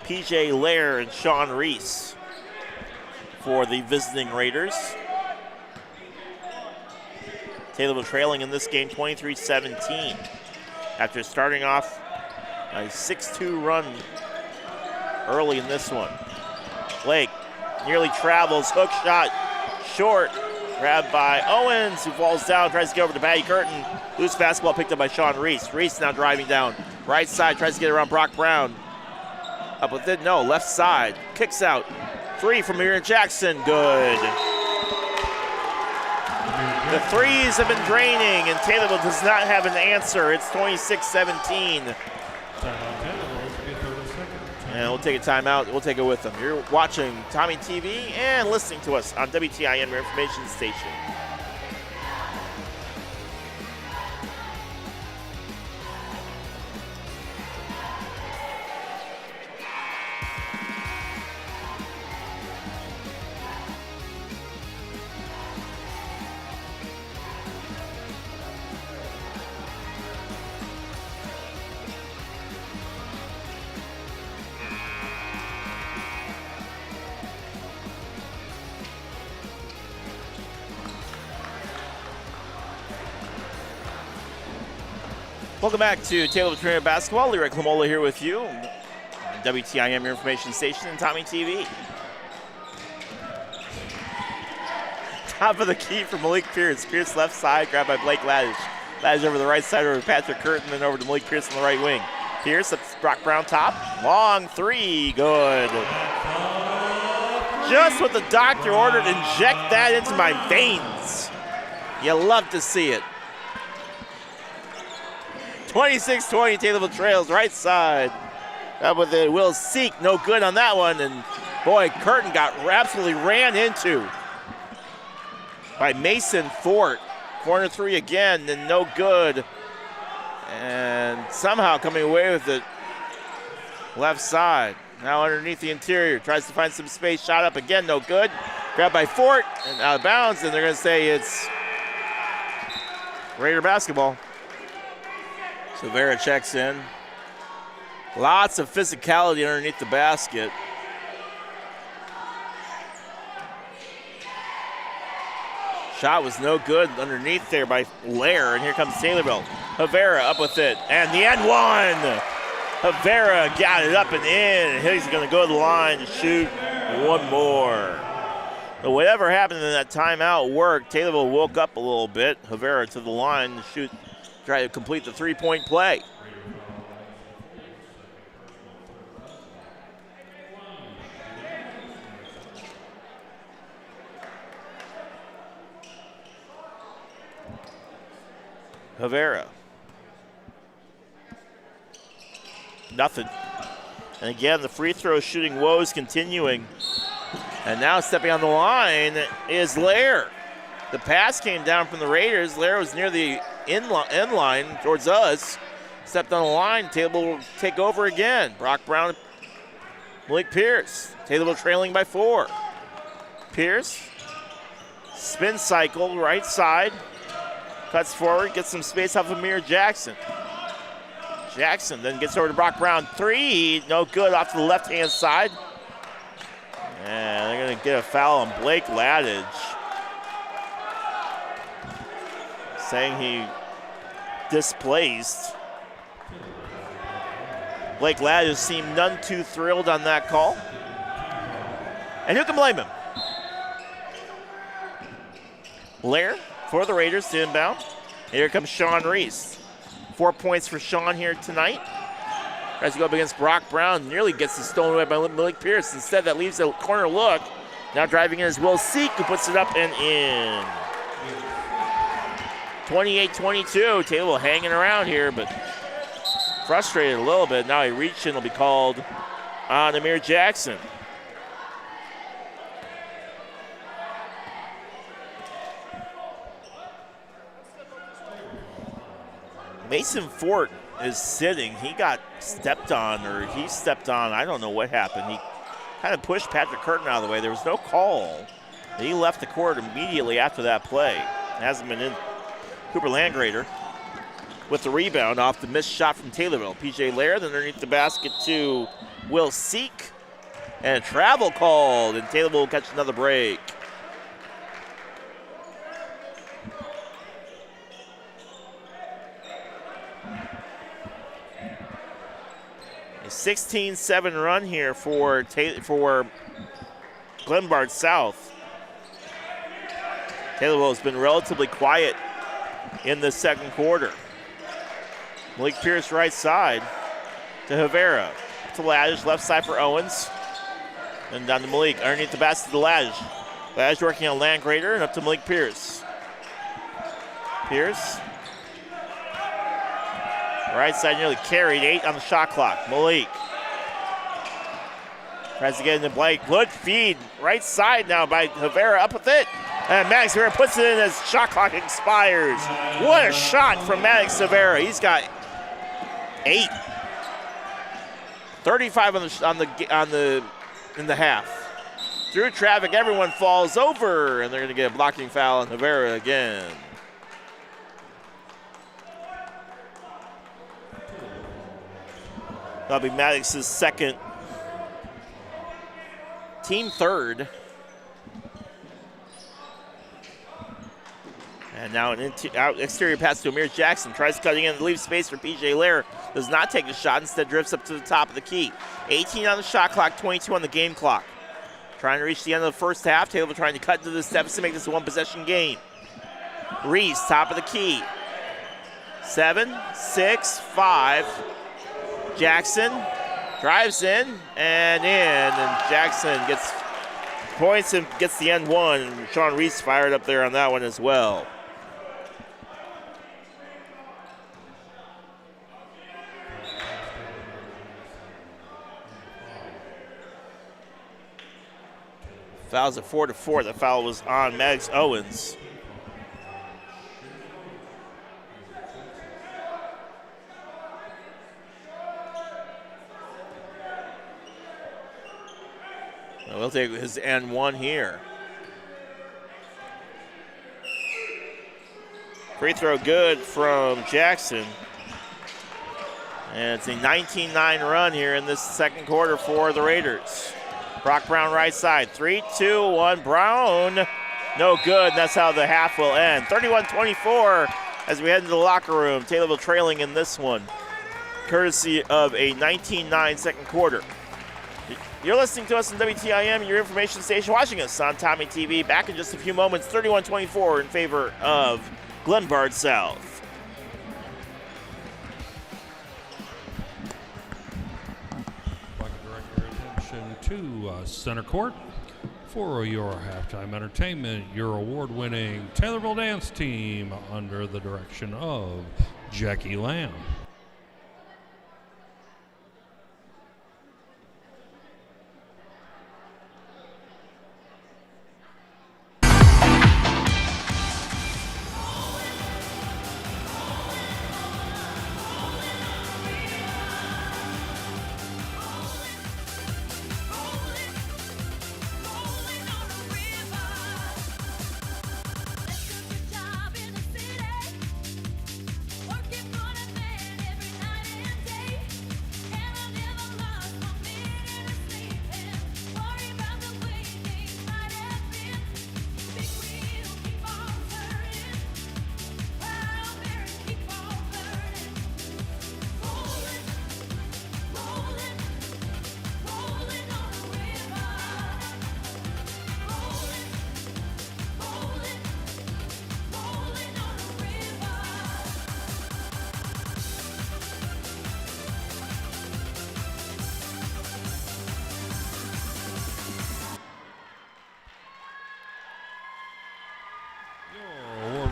PJ Lair, and Sean Reese for the visiting Raiders. Taylorville trailing in this game 23-17 after starting off a 6-2 run early in this one. Blake nearly travels, hook shot, short, grabbed by Owens, who falls down, tries to get over to Patty Curtin. Loose basketball picked up by Sean Reese. Reese now driving down, right side, tries to get around Brock Brown. Up with it, no, left side, kicks out. 3 from Amir Jackson, good. The threes have been draining, and Taylorville does not have an answer. It's 26-17. And we'll take a timeout. We'll take it with them. You're watching Tommy TV and listening to us on WTIN, your information station. Welcome back to Taylorville Tornadoes basketball. Leroy Clamola here with you. WTIM, your information station, and Tommy TV. Top of the key for Malik Pierce. Pierce left side, grabbed by Blake Ladage. Ladage over the right side over to Patrick Curtin, then over to Malik Pierce on the right wing. Pierce, that's Brock Brown top. Long 3, good. Just what the doctor ordered, inject that into my veins. You love to see it. 26-20, Taylorville trails, right side. Up with it, Will Seek, no good on that one. And boy, Curtin got absolutely ran into by Mason Fort. Corner 3 again, and no good. And somehow coming away with it. Left side, now underneath the interior. Tries to find some space, shot up again, no good. Grabbed by Fort, and out of bounds, and they're gonna say it's Raider basketball. So Vera checks in. Lots of physicality underneath the basket. Shot was no good underneath there by Lair, and here comes Taylorville. Havera up with it, and the end one. Havera got it up and in, and he's going to go to the line to shoot one more. But whatever happened in that timeout worked. Taylorville woke up a little bit. Havera to the line to shoot. Try to complete the three-point play. Havera. Nothing. And again, the free throw shooting woes continuing And now stepping on the line is Lair. The pass came down from the Raiders. Lair was near the end line towards us. Stepped on the line. Taylorville will take over again. Brock Brown, Malik Pierce. Taylorville trailing by 4. Pierce, spin cycle, right side. Cuts forward, gets some space off of Amir Jackson. Jackson then gets over to Brock Brown. 3, no good, off to the left-hand side. And they're going to get a foul on Blake Ladage. Saying he displaced. Blake Ladage seemed none too thrilled on that call. And who can blame him? Lair for the Raiders to inbound. Here comes Sean Reese. 4 points for Sean here tonight. Tries to go up against Brock Brown. Nearly gets the stolen away by Malik Pierce. Instead, that leaves a corner look. Now driving in is Will Seek, who puts it up and in. 28-22. Taylorville hanging around here, but frustrated a little bit. Now he reached in, will be called on Amir Jackson. Mason Fort is sitting. He got stepped on, or he stepped on. I don't know what happened. He kind of pushed Patrick Curtin out of the way. There was no call. He left the court immediately after that play. It hasn't been in. Cooper Landgrader with the rebound off the missed shot from Taylorville. PJ Laird underneath the basket to Will Seek. And a travel called, and Taylorville will catch another break. A 16-7 run here for Glenbard South. Taylorville has been relatively quiet in the second quarter. Malik Pierce right side to Havera. To Ladge, left side for Owens. And down to Malik, underneath the basket to Ladge. Ladge working on Landgrader and up to Malik Pierce. Pierce. Right side nearly carried, 8 on the shot clock. Malik. Tries to get in the blank. Good feed. Right side now by Havera, up with it. And Maddox Havera puts it in as shot clock expires. What a shot from Maddox Havera. He's got 8. 35 in the half. Through traffic, everyone falls over, and they're going to get a blocking foul on Havera again. That'll be Maddox's second. Team third. And now an exterior pass to Amir Jackson. Tries cutting in to leave space for PJ Lair. Does not take the shot. Instead drifts up to the top of the key. 18 on the shot clock, 22 on the game clock. Trying to reach the end of the first half. Taylorville trying to cut into the steps to make this a one-possession game. Reese, top of the key. 7, 6, 5. Jackson drives in and in. And Jackson gets points and gets the end one. And Sean Reese fired up there on that one as well. Fouls at 4-4. The foul was on Maddox Owens. We'll take his and one here. Free throw good from Jackson. And it's a 19-9 run here in this second quarter for the Raiders. Brock Brown right side. 3, 2, 1. Brown. No good. That's how the half will end. 31-24 as we head into the locker room. Taylorville trailing in this one, courtesy of a 19-9 second quarter. You're listening to us on WTIM, your information station, watching us on Tommy TV. Back in just a few moments, 31-24 in favor of Glenbard South. To center court for your halftime entertainment, your award-winning Taylorville dance team under the direction of Jackie Lamb.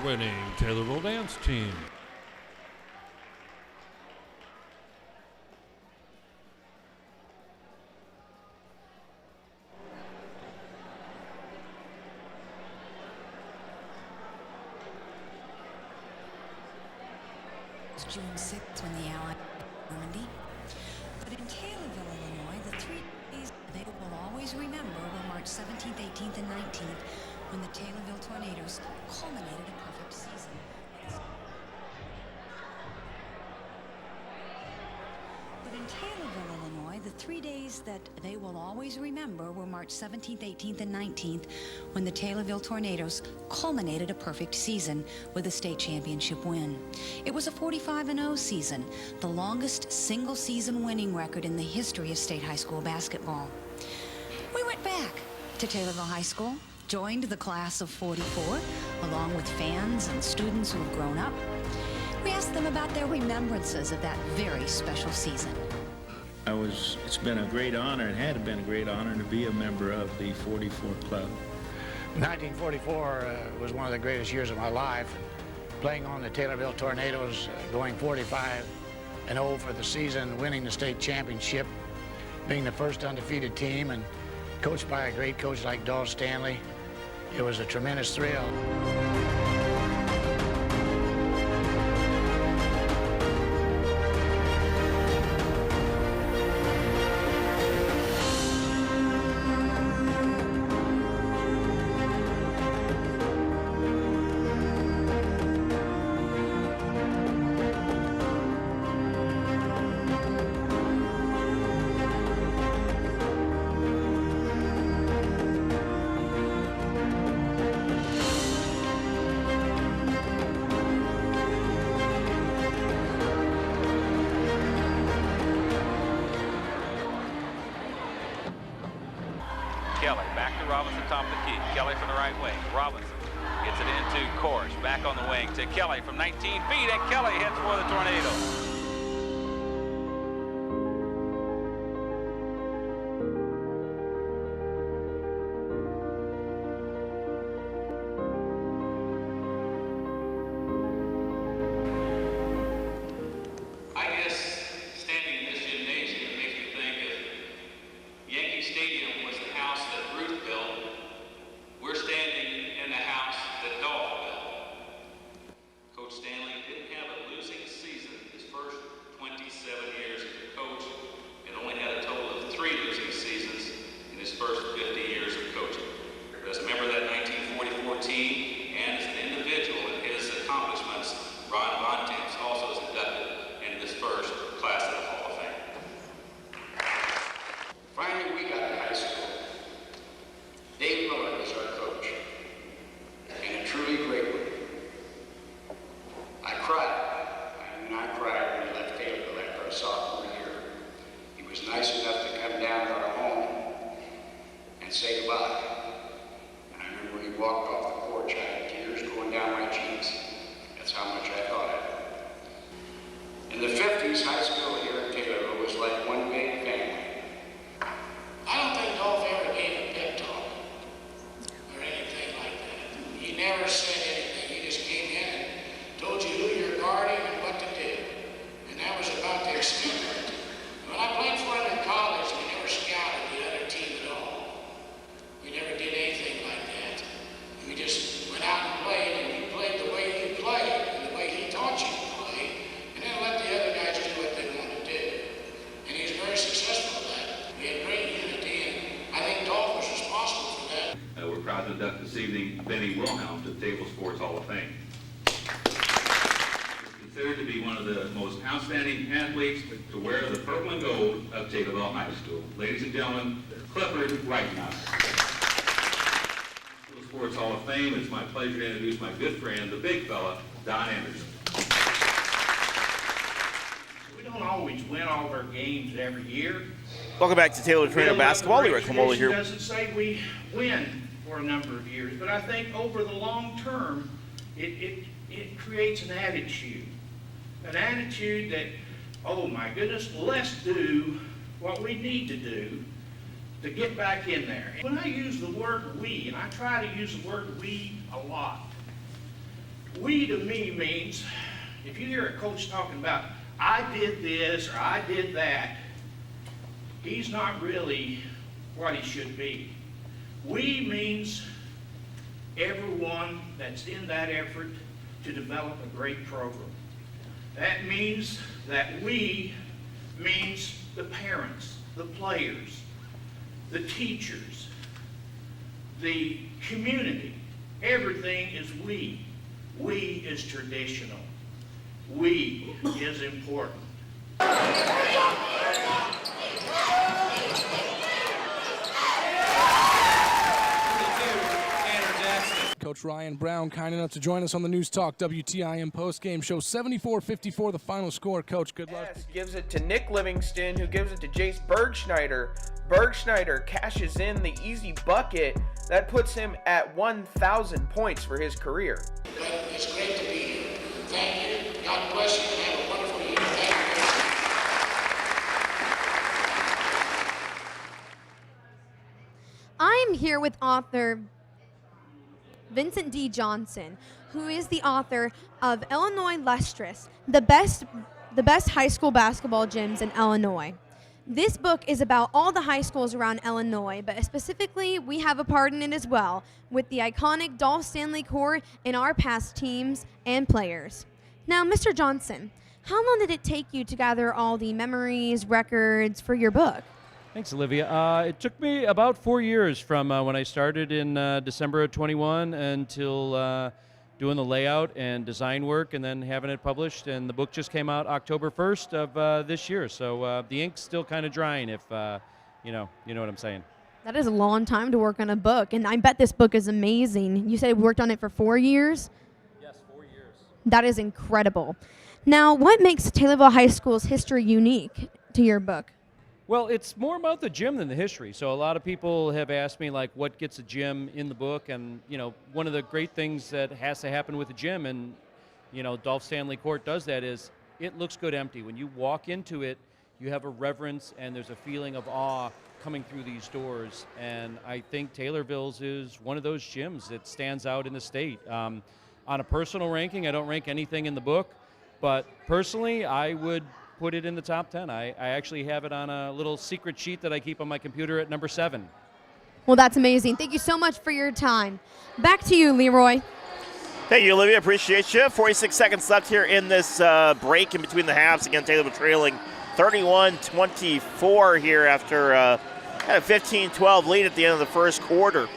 winning Taylorville dance team. June 6th when the Allied Normandy. But in Taylorville, Illinois, the 3 days they will always remember were March 17th, 18th, and 19th when the Taylorville Tornadoes culminated a perfect season. But in Taylorville, Illinois, the 3 days that they will always remember were March 17th, 18th, and 19th when the Taylorville Tornadoes culminated a perfect season with a state championship win. It was a 45-0 season, the longest single-season winning record in the history of state high school basketball. We went back to Taylorville High School, joined the class of 44, along with fans and students who have grown up. We asked them about their remembrances of that very special season. It's been a great honor, and had been a great honor to be a member of the 44 club. 1944 was one of the greatest years of my life. Playing on the Taylorville Tornadoes, going 45-0 for the season, winning the state championship, being the first undefeated team, and coached by a great coach like Dal Stanley. It was a tremendous thrill. Kelly back to Robinson, top of the key. Kelly from the right wing. Robinson gets it into Kors. Back on the wing to Kelly from 19 feet, and Kelly hits for the Tornadoes. Ladies and gentlemen, Clifford Reitner. Sports Hall of Fame, it's my pleasure to introduce my good friend, the big fella, Don Anderson. We don't always win all of our games every year. Welcome back to Taylorville Tornado Basketball. Rick Camola here. It doesn't say we win for a number of years, but I think over the long term, it creates an attitude that, oh my goodness, let's do what we need to do to get back in there. When I use the word we, and I try to use the word we a lot, We to me means, if you hear a coach talking about, I did this or I did that, he's not really what he should be. We means everyone that's in that effort to develop a great program. That means that we means the parents, the players, the teachers, the community. Everything is we. We is traditional. We is important. Coach Ryan Brown, kind enough to join us on the News Talk WTIM postgame show. 74-54, the final score. Coach, good luck. Yes, gives it to Nick Livingston, who gives it to Jace Bergschneider. Bergschneider cashes in the easy bucket. That puts him at 1,000 points for his career. It's great to be here. Thank you. God bless you. Have a wonderful year. Thank you. I'm here with author Vincent D. Johnson, who is the author of Illinois Lustrous, the best high school basketball gyms in Illinois. This book is about all the high schools around Illinois, but specifically we have a part in it as well, with the iconic Dolph Stanley Court and our past teams and players. Now, Mr. Johnson, how long did it take you to gather all the memories, records for your book? Thanks, Olivia. It took me about 4 years from when I started in December of 21 until doing the layout and design work and then having it published. And the book just came out October 1st of this year. So the ink's still kind of drying, if you know what I'm saying. That is a long time to work on a book, and I bet this book is amazing. You said you worked on it for 4 years? Yes, 4 years. That is incredible. Now, what makes Taylorville High School's history unique to your book? Well, it's more about the gym than the history. So a lot of people have asked me, like, what gets a gym in the book? And, one of the great things that has to happen with a gym, and, Dolph Stanley Court does that, is it looks good empty. When you walk into it, you have a reverence and there's a feeling of awe coming through these doors. And I think Taylorville's is one of those gyms that stands out in the state. On a personal ranking, I don't rank anything in the book, but personally, I would put it in the top 10. I actually have it on a little secret sheet that I keep on my computer at number 7. Well, that's amazing. Thank you so much for your time. Back to you, Leroy. Thank you, Olivia. Appreciate you. 46 seconds left here in this break in between the halves. Again, Taylorville trailing 31-24 here after had a 15-12 lead at the end of the first quarter.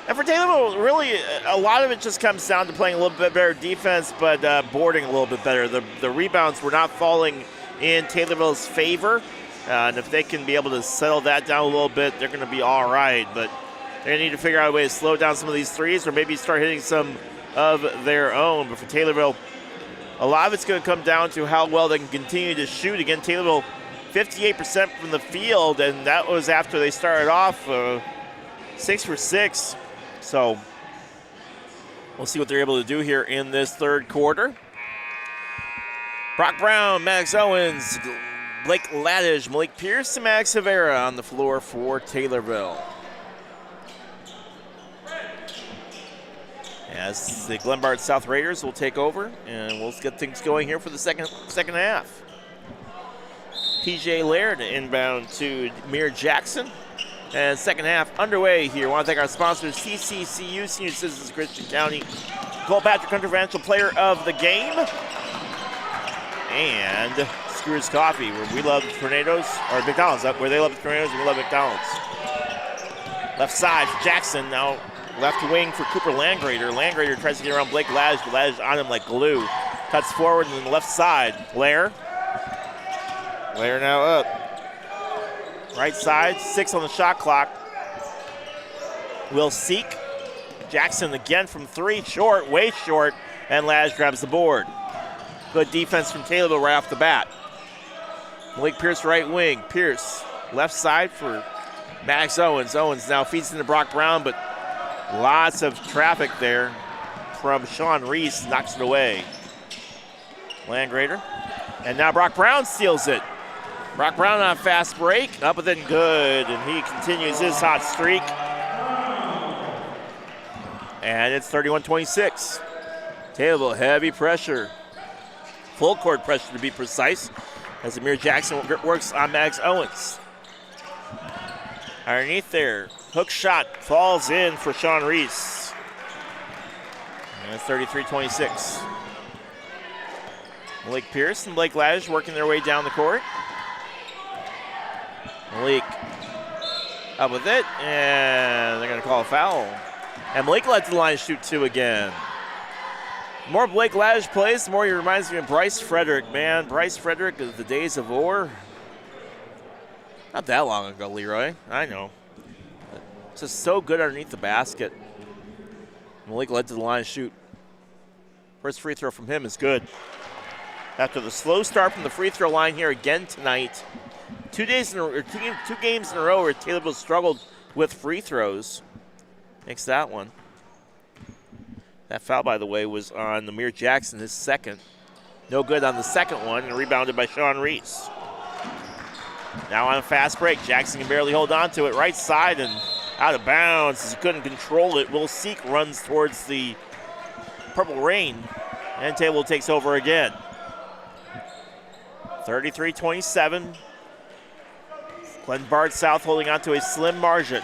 And for Taylorville, really, a lot of it just comes down to playing a little bit better defense, but boarding a little bit better. The rebounds were not falling in Taylorville's favor, and if they can be able to settle that down a little bit, they're going to be all right. But they're going to need to figure out a way to slow down some of these threes or maybe start hitting some of their own. But for Taylorville, a lot of it's going to come down to how well they can continue to shoot. Again, Taylorville 58% from the field, and that was after they started off 6 for 6. So we'll see what they're able to do here in this third quarter. Brock Brown, Max Owens, Blake Laddish, Malik Pierce, and Max Rivera on the floor for Taylorville. As the Glenbard South Raiders will take over, and we'll get things going here for the second half. PJ Laird inbound to Mir Jackson. And second half underway here. I want to thank our sponsors, CCCU, Senior Citizens Christian County, Cole Patrick Controversial Player of the Game, and Screw's Coffee, where we love Tornadoes, or McDonald's, where they love the Tornadoes and we love McDonald's. Left side for Jackson, now left wing for Cooper Landgrader. Landgrader tries to get around Blake Laddish, but Laddish on him like glue. Cuts forward and then the left side. Blair now up. Right side, 6 on the shot clock. Will Seek. Jackson again from 3, short, way short, and Laddish grabs the board. Good defense from Taylorville right off the bat. Malik Pierce right wing. Pierce left side for Max Owens. Owens now feeds into Brock Brown, but lots of traffic there from Sean Reese. Knocks it away. Landgrader. And now Brock Brown steals it. Brock Brown on a fast break. Up and then good. And he continues his hot streak. And it's 31-26. Taylorville, heavy pressure. Full court pressure to be precise, as Amir Jackson works on Max Owens. Underneath there, hook shot falls in for Sean Reese. And it's 33-26. Malik Pierce and Blake Ladish working their way down the court. Malik up with it, and they're going to call a foul. And Malik led to the line to shoot 2 again. The more Blake Ladish plays, the more he reminds me of Bryce Frederick, man. Bryce Frederick of the days of ore. Not that long ago, Leroy. I know. Just so good underneath the basket. Malik led to the line to shoot. First free throw from him is good. After the slow start from the free throw line here again tonight, 2 games in a row where Taylorville struggled with free throws. Makes that one. That foul, by the way, was on Amir Jackson, his second. No good on the second one, and rebounded by Sean Reese. Now on a fast break, Jackson can barely hold on to it. Right side and out of bounds as he couldn't control it. Will Seek runs towards the Purple Rain, and Taylorville takes over again. 33-27. Glenbard South holding on to a slim margin.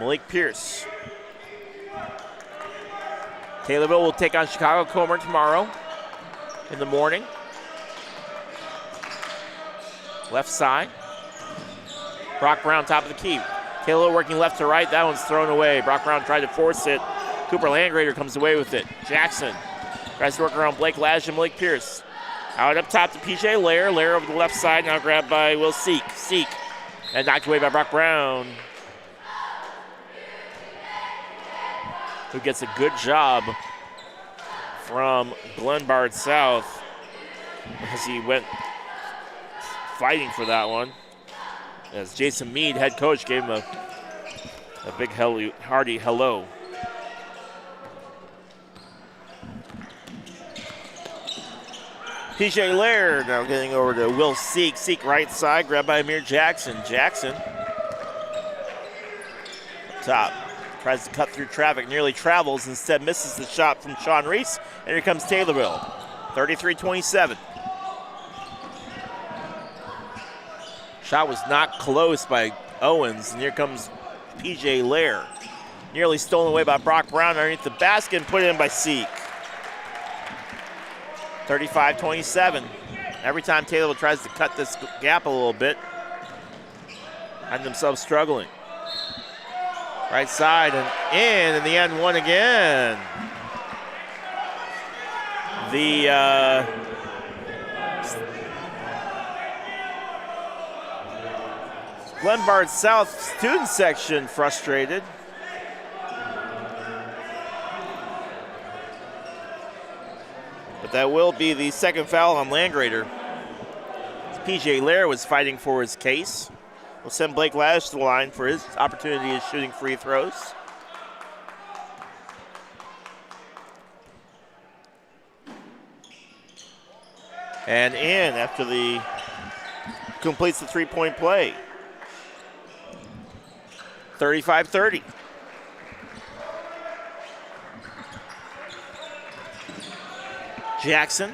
Malik Pierce. Taylorville will take on Chicago Comer tomorrow in the morning. Left side. Brock Brown, top of the key. Taylorville working left to right. That one's thrown away. Brock Brown tried to force it. Cooper Landgrader comes away with it. Jackson tries to work around Blake Ladish and Malik Pierce. Out up top to PJ Lair. Lair over the left side, now grabbed by Will Seek. Seek, and knocked away by Brock Brown, who gets a good job from Glenbard South as he went fighting for that one. As Jason Mead, head coach, gave him a big hearty hello. PJ Lair now getting over to Will Seek. Seek right side, grabbed by Amir Jackson. Jackson, top, tries to cut through traffic, nearly travels, instead misses the shot from Sean Reese. And here comes Taylorville, 33-27. Shot was not close by Owens, and here comes PJ Lair. Nearly stolen away by Brock Brown underneath the basket and put in by Seek. 35-27. Every time Taylorville tries to cut this gap a little bit, find themselves struggling. Right side and in the end one again. The Glenbard South student section frustrated. But that will be the second foul on Landgrader. PJ Lair was fighting for his case. We'll send Blake Ladish to the line for his opportunity of shooting free throws. And in after the completes the three-point play. 35-30. Jackson,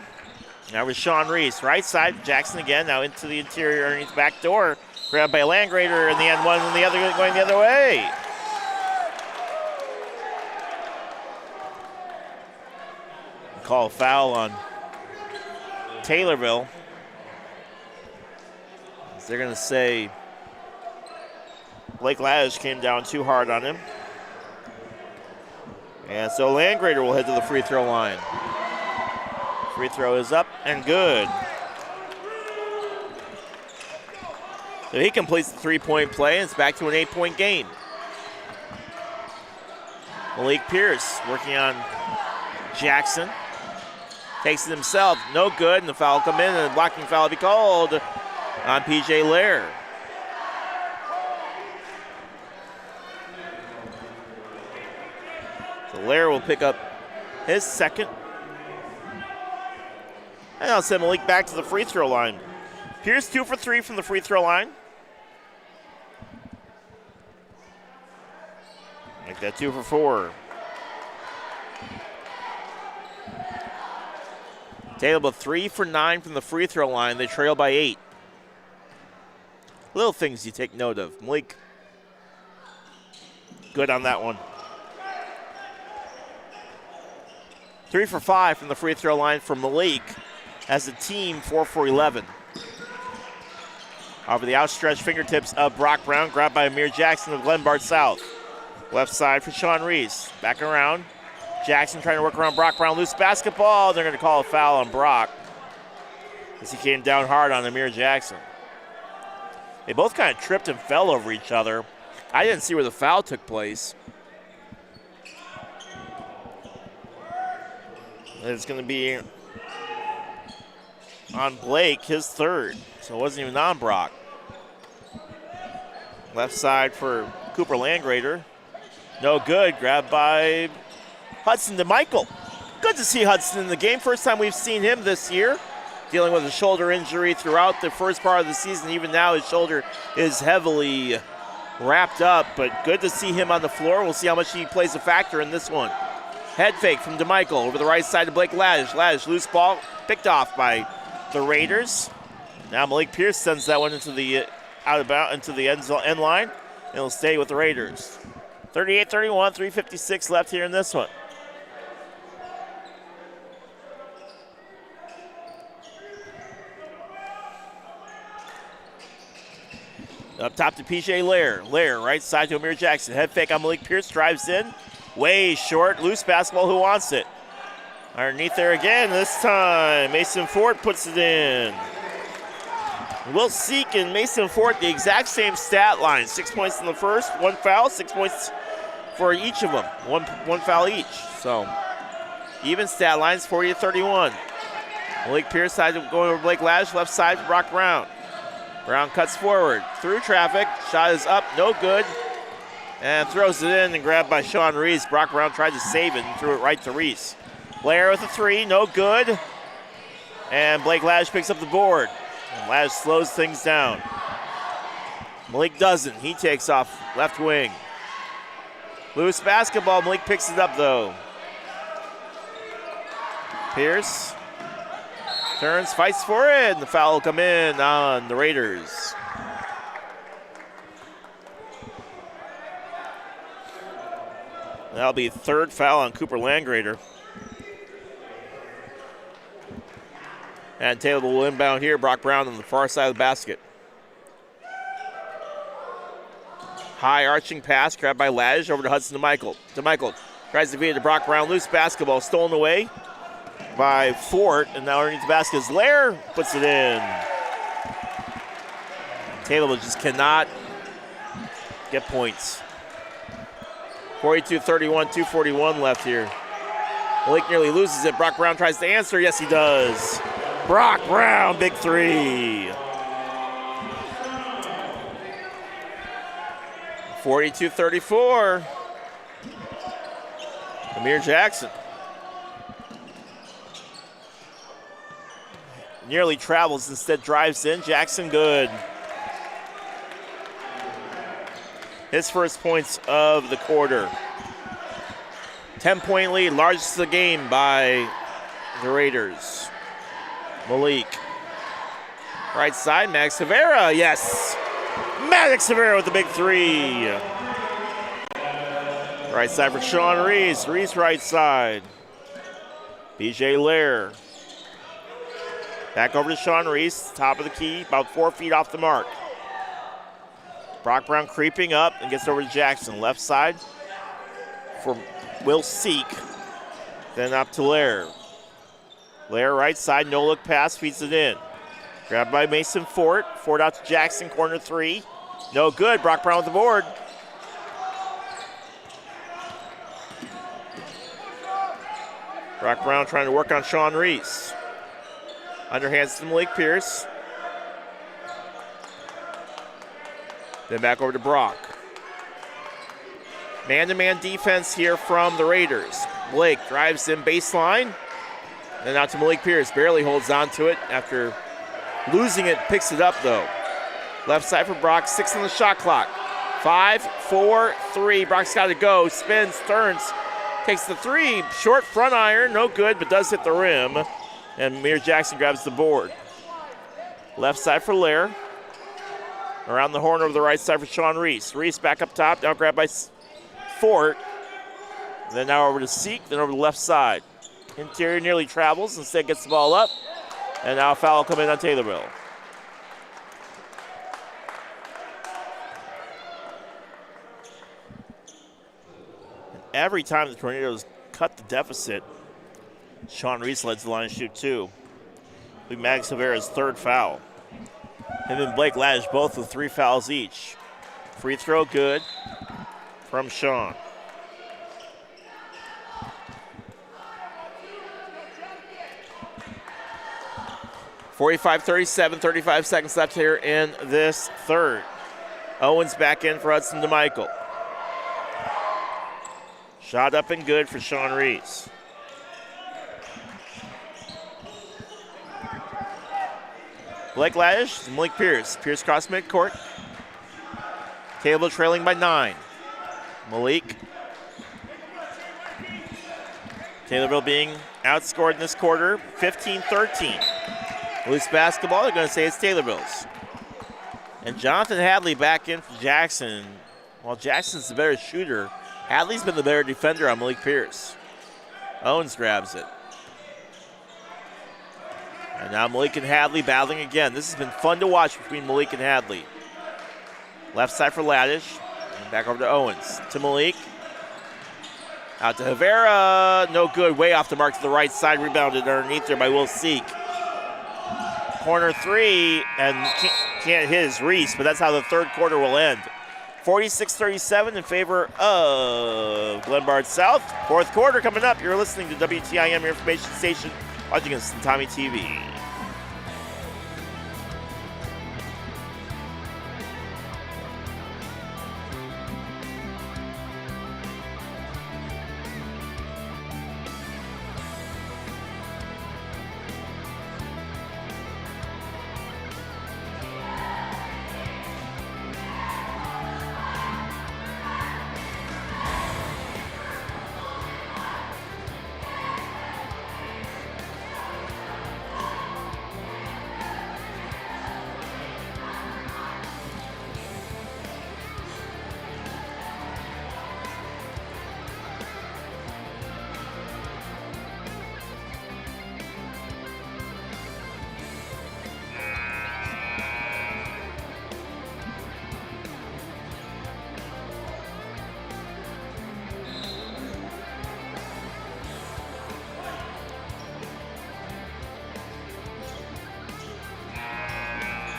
now with Sean Reese. Right side, Jackson again, now into the interior underneath the back door. Grabbed by Landgrader in the end one, and the other going the other way. Call a foul on Taylorville. They're going to say Blake Ladish came down too hard on him. And so Landgrader will head to the free throw line. Free throw is up and good. So he completes the three-point play, and it's back to an 8-point game. Malik Pierce working on Jackson. Takes it himself, no good, and the foul will come in, and a blocking foul will be called on PJ Lair. So Lair will pick up his second. And I'll send Malik back to the free throw line. Pierce 2 for 3 from the free throw line. Make that 2 for 4. Taylorville 3 for 9 from the free throw line. They trail by 8. Little things you take note of. Malik, good on that one. 3 for 5 from the free throw line for Malik as a team 4 for 11. Over the outstretched fingertips of Brock Brown, grabbed by Amir Jackson of Glenbard South. Left side for Sean Reese. Back around. Jackson trying to work around Brock Brown. Loose basketball. They're going to call a foul on Brock as he came down hard on Amir Jackson. They both kind of tripped and fell over each other. I didn't see where the foul took place. It's going to be on Blake, his third. So it wasn't even on Brock. Left side for Cooper Landgrader. No good. Grabbed by Hudson DeMichael. Good to see Hudson in the game. First time we've seen him this year. Dealing with a shoulder injury throughout the first part of the season. Even now his shoulder is heavily wrapped up. But good to see him on the floor. We'll see how much he plays a factor in this one. Head fake from DeMichael over the right side to Blake Laddish. Laddish, loose ball, picked off by the Raiders. Now Malik Pierce sends that one into the into the end line. And it'll stay with the Raiders. 38-31, 3:56 left here in this one. Up top to PJ Lair. Lair, right side to Amir Jackson. Head fake on Malik Pierce, drives in. Way short, loose basketball, who wants it? Underneath there again, this time Mason Fort puts it in. Will Seek and Mason Fort, the exact same stat line. 6 points in the first, 1 foul, 6 points for each of them. One foul each. So, even stat lines, 40-31. Malik Pierce side going over Blake Laddish, left side for Brock Brown. Brown cuts forward, through traffic, shot is up, no good. And throws it in and grabbed by Sean Reese. Brock Brown tried to save it and threw it right to Reese. Blair with a three, no good. And Blake Laddish picks up the board. And Laddish slows things down. Malik doesn't, he takes off left wing. Loose basketball, Malik picks it up though. Pierce turns, fights for it, and the foul will come in on the Raiders. That'll be third foul on Cooper Landgrader. And Taylor will inbound here. Brock Brown on the far side of the basket. High arching pass, grabbed by Laddish over to Hudson DeMichael. DeMichael tries to feed it to Brock Brown. Loose basketball stolen away by Fort. And now underneath the basket is Lair. Puts it in. Taylor just cannot get points. 42-31, 2:41 left here. Malik nearly loses it. Brock Brown tries to answer. Yes, he does. Brock Brown, big three. 42-34. Amir Jackson. Nearly travels, instead drives in. Jackson good. His first points of the quarter. 10-point lead, largest of the game by the Raiders. Malik. Right side, Max Severa, yes. Max Severa with the big three. Right side for Sean Reese. Reese right side. PJ Lair. Back over to Sean Reese, top of the key, about 4 feet off the mark. Brock Brown creeping up and gets over to Jackson. Left side for Will Seek. Then up to Lair. Lair right side, no look pass, feeds it in. Grabbed by Mason Fort. Fort out to Jackson, corner three. No good, Brock Brown with the board. Brock Brown trying to work on Sean Reese. Underhands to Malik Pierce. Then back over to Brock. Man-to-man defense here from the Raiders. Blake drives in baseline. Then out to Malik Pierce. Barely holds on to it after losing it. Picks it up, though. Left side for Brock. 6 on the shot clock. 5, 4, 3. Brock's got to go. Spins, turns. Takes the three. Short front iron. No good, but does hit the rim. And Mir Jackson grabs the board. Left side for Lair. Around the horn over the right side for Sean Reese. Reese back up top, now grabbed by Fort. Then now over to Seek, then over to the left side. Interior nearly travels, instead gets the ball up. And now a foul will come in on Taylorville. Every time the Tornadoes cut the deficit, Sean Reese leds the line to shoot 2. It'll be Mag Silvera's 3rd foul. Him and Blake Laddish both with 3 fouls each. Free throw good from Sean. .45-37, 35 seconds left here in this third. Owens back in for Hudson DeMichael. Shot up and good for Sean Reese. Blake Laddish, Malik Pierce. Pierce cross midcourt. Taylorville trailing by 9. Malik. Taylorville being outscored in this quarter, 15-13. Loose basketball, they're going to say it's Taylorville's. And Jonathan Hadley back in for Jackson. While Jackson's the better shooter, Hadley's been the better defender on Malik Pierce. Owens grabs it. And now Malik and Hadley battling again. This has been fun to watch between Malik and Hadley. Left side for Laddish. And back over to Owens. To Malik. Out to Rivera. No good. Way off the mark to the right side. Rebounded underneath there by Will Seek. Corner 3. And can't hit his Reese, but that's how the third quarter will end. 46-37 in favor of Glenbard South. Fourth quarter coming up. You're listening to WTIM, your information station, watching us on Tommy TV.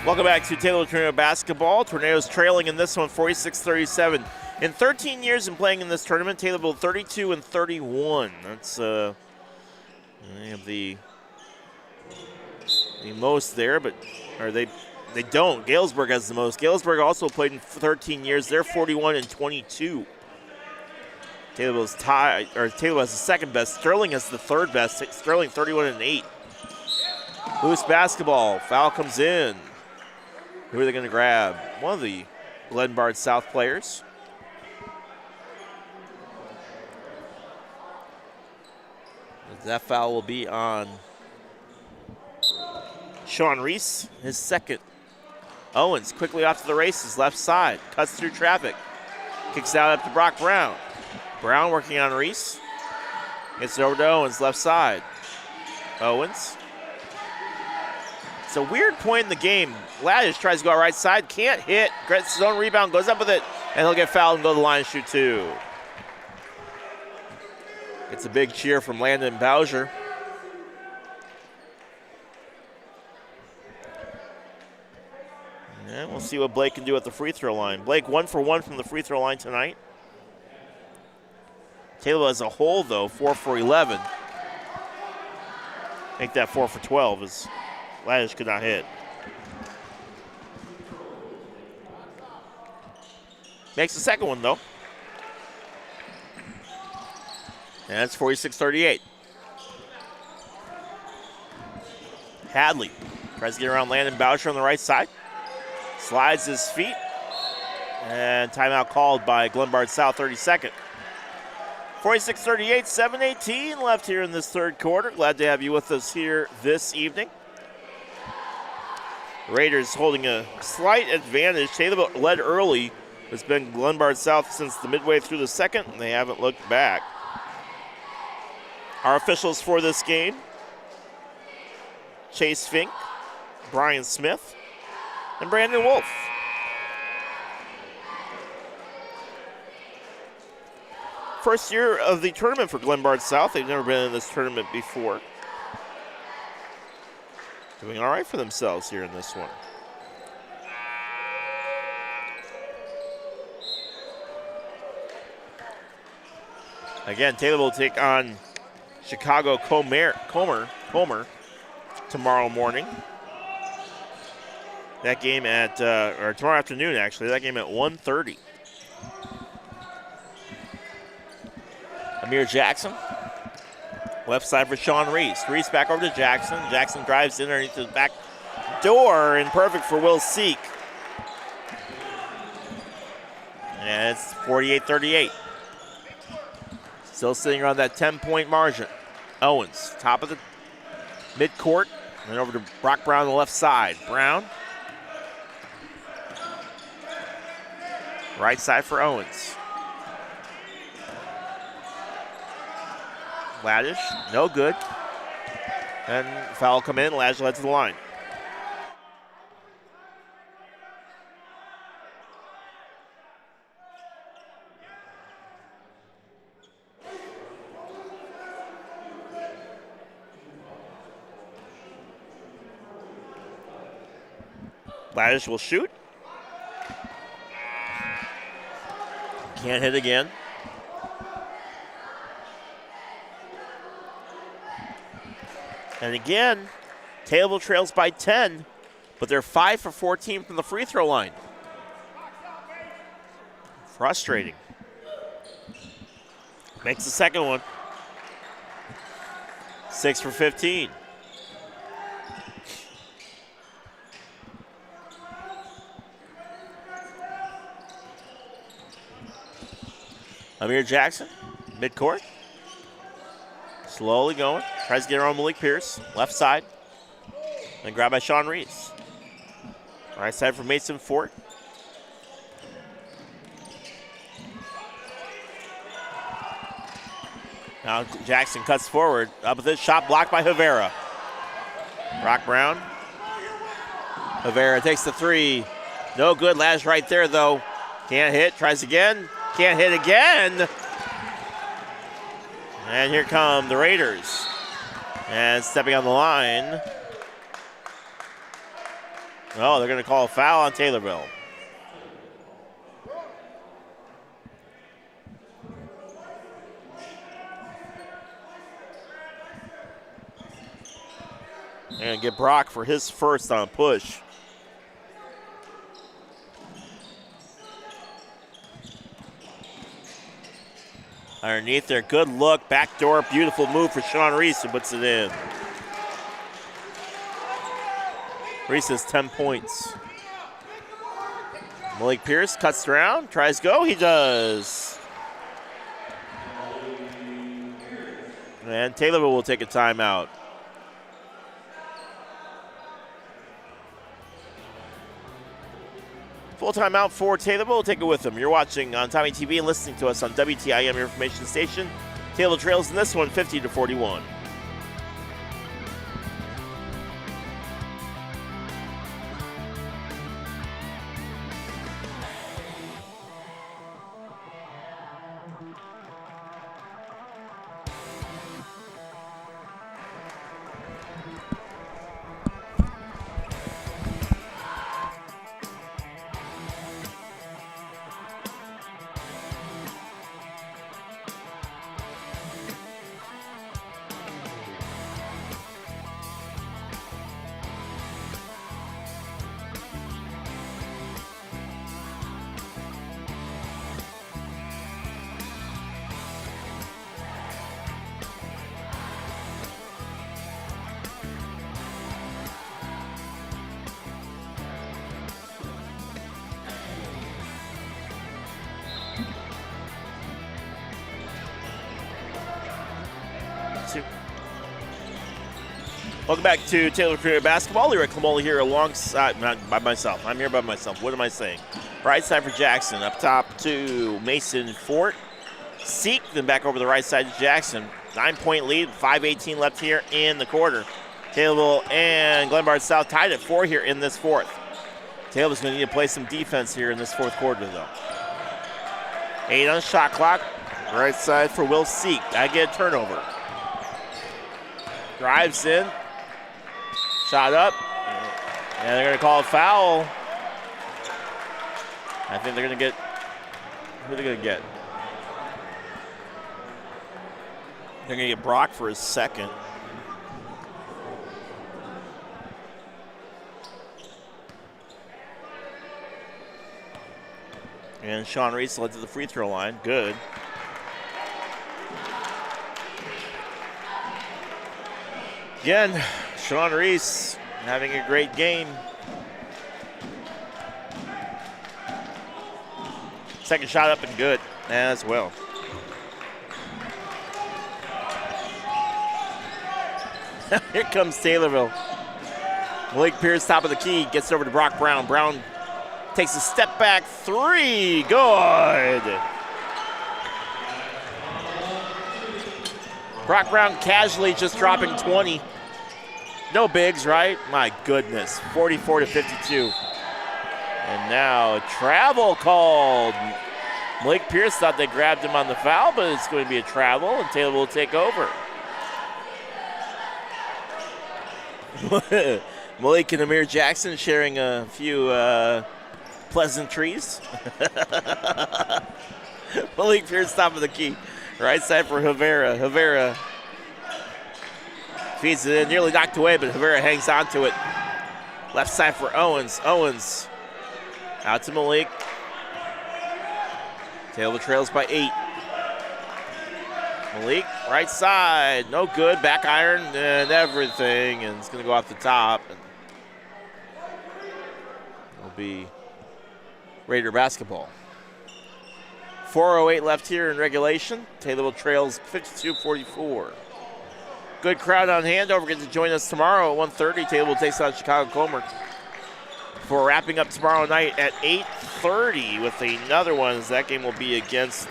Welcome back to Taylorville Tornado basketball. Tornadoes trailing in this one, 46-37. In 13 years in playing in this tournament, Taylorville 32-31. That's they have the most there, but they don't. Galesburg has the most. Galesburg also played in 13 years. They're 41-22. Taylorville's tied, or Taylorville has the second best. Sterling has the third best. Sterling 31-8. Loose basketball. Foul comes in. Who are they going to grab? One of the Glenbard South players. That foul will be on Sean Reese, his second. Owens quickly off to the races, left side. Cuts through traffic. Kicks out up to Brock Brown. Brown working on Reese. Gets it over to Owens, left side. Owens. It's a weird point in the game. Laddish tries to go out right side, can't hit. Gets his own rebound, goes up with it, and he'll get fouled and go to the line and shoot 2. It's a big cheer from Landon Bowser. And we'll see what Blake can do at the free throw line. Blake 1 for 1 from the free throw line tonight. Taylor as a whole, though, 4 for 11. Make that 4 for 12 as Laddish could not hit. Makes the second one, though. And that's 46-38. Hadley tries to get around Landon Boucher on the right side. Slides his feet. And timeout called by Glenbard South, 32nd. 46-38, 7:18 left here in this third quarter. Glad to have you with us here this evening. Raiders holding a slight advantage. Taylorville led early. It's been Glenbard South since the midway through the second, and they haven't looked back. Our officials for this game: Chase Fink, Brian Smith, and Brandon Wolf. First year of the tournament for Glenbard South. They've never been in this tournament before. Doing all right for themselves here in this one. Again, Taylorville will take on Chicago Comer tomorrow morning. That game at, or tomorrow afternoon actually, that game at 1:30. Amir Jackson, left side for Sean Reese. Reese back over to Jackson. Jackson drives in underneath the back door and perfect for Will Seek. And it's 48-38. Still sitting around that 10-point margin. Owens, top of the midcourt, and over to Brock Brown on the left side. Brown. Right side for Owens. Laddish, no good. And foul come in, Laddish led to the line. Laddish will shoot. Can't hit again. And again, Taylorville trails by 10, but they're 5 for 14 from the free throw line. Frustrating. Makes the second one. 6 for 15. Amir Jackson, midcourt. Slowly going. Tries to get around Malik Pierce. Left side. Then grabbed by Sean Reese. Right side for Mason Fort. Now Jackson cuts forward. Up with this shot blocked by Rivera. Brock Brown. Rivera takes the three. No good. Laz right there though. Can't hit. Tries again. Can't hit again. And here come the Raiders. And stepping on the line. Oh, they're going to call a foul on Taylorville. And get Brock for his first on push. Underneath there, good look, backdoor, beautiful move for Sean Reese who puts it in. Reese has 10 points. Malik Pierce cuts around, tries to go, he does. And Taylorville will take a timeout. Full timeout for Taylorville. We'll take it with them. You're watching on Tommy TV and listening to us on WTIM, your information station. Taylorville trails in this one, 50-41. Welcome back to Taylorville Tornadoes basketball. Leroy Clamola here alongside, not by myself. I'm here by myself. What am I saying? Right side for Jackson. Up top to Mason Fort. Seek, then back over the right side to Jackson. 9-point lead, 5:18 left here in the quarter. Taylorville and Glenbard South tied at 4 here in this fourth. Taylorville's going to need to play some defense here in this fourth quarter, though. 8 on the shot clock. Right side for Will Seek. I get a turnover. Drives in. Shot up. And they're going to call a foul. I think they're going to get, who are they going to get? They're going to get Brock for his second. And Sean Reese led to the free throw line. Good. Again, Sean Reese having a great game. Second shot up and good as well. Here comes Taylorville. Malik Pierce, top of the key, gets it over to Brock Brown. Brown takes a step back three. Good. Brock Brown casually just dropping 20. No bigs, right? My goodness. 44-52. And now a travel called. Malik Pierce thought they grabbed him on the foul, but it's going to be a travel, and Taylor will take over. Malik and Amir Jackson sharing a few pleasantries. Malik Pierce, top of the key. Right side for Havera. Havera feeds it in, nearly knocked away, but Havera hangs on to it. Left side for Owens. Owens out to Malik. Taylor trails by 8. Malik, right side, no good. Back iron and everything, and it's going to go off the top. It'll be Raider basketball. 4:08 left here in regulation. Taylorville trails 52-44. Good crowd on hand. Don't forget to join us tomorrow at 1:30. Taylorville takes on Chicago Comer. For wrapping up tomorrow night at 8:30 with another one, as that game will be against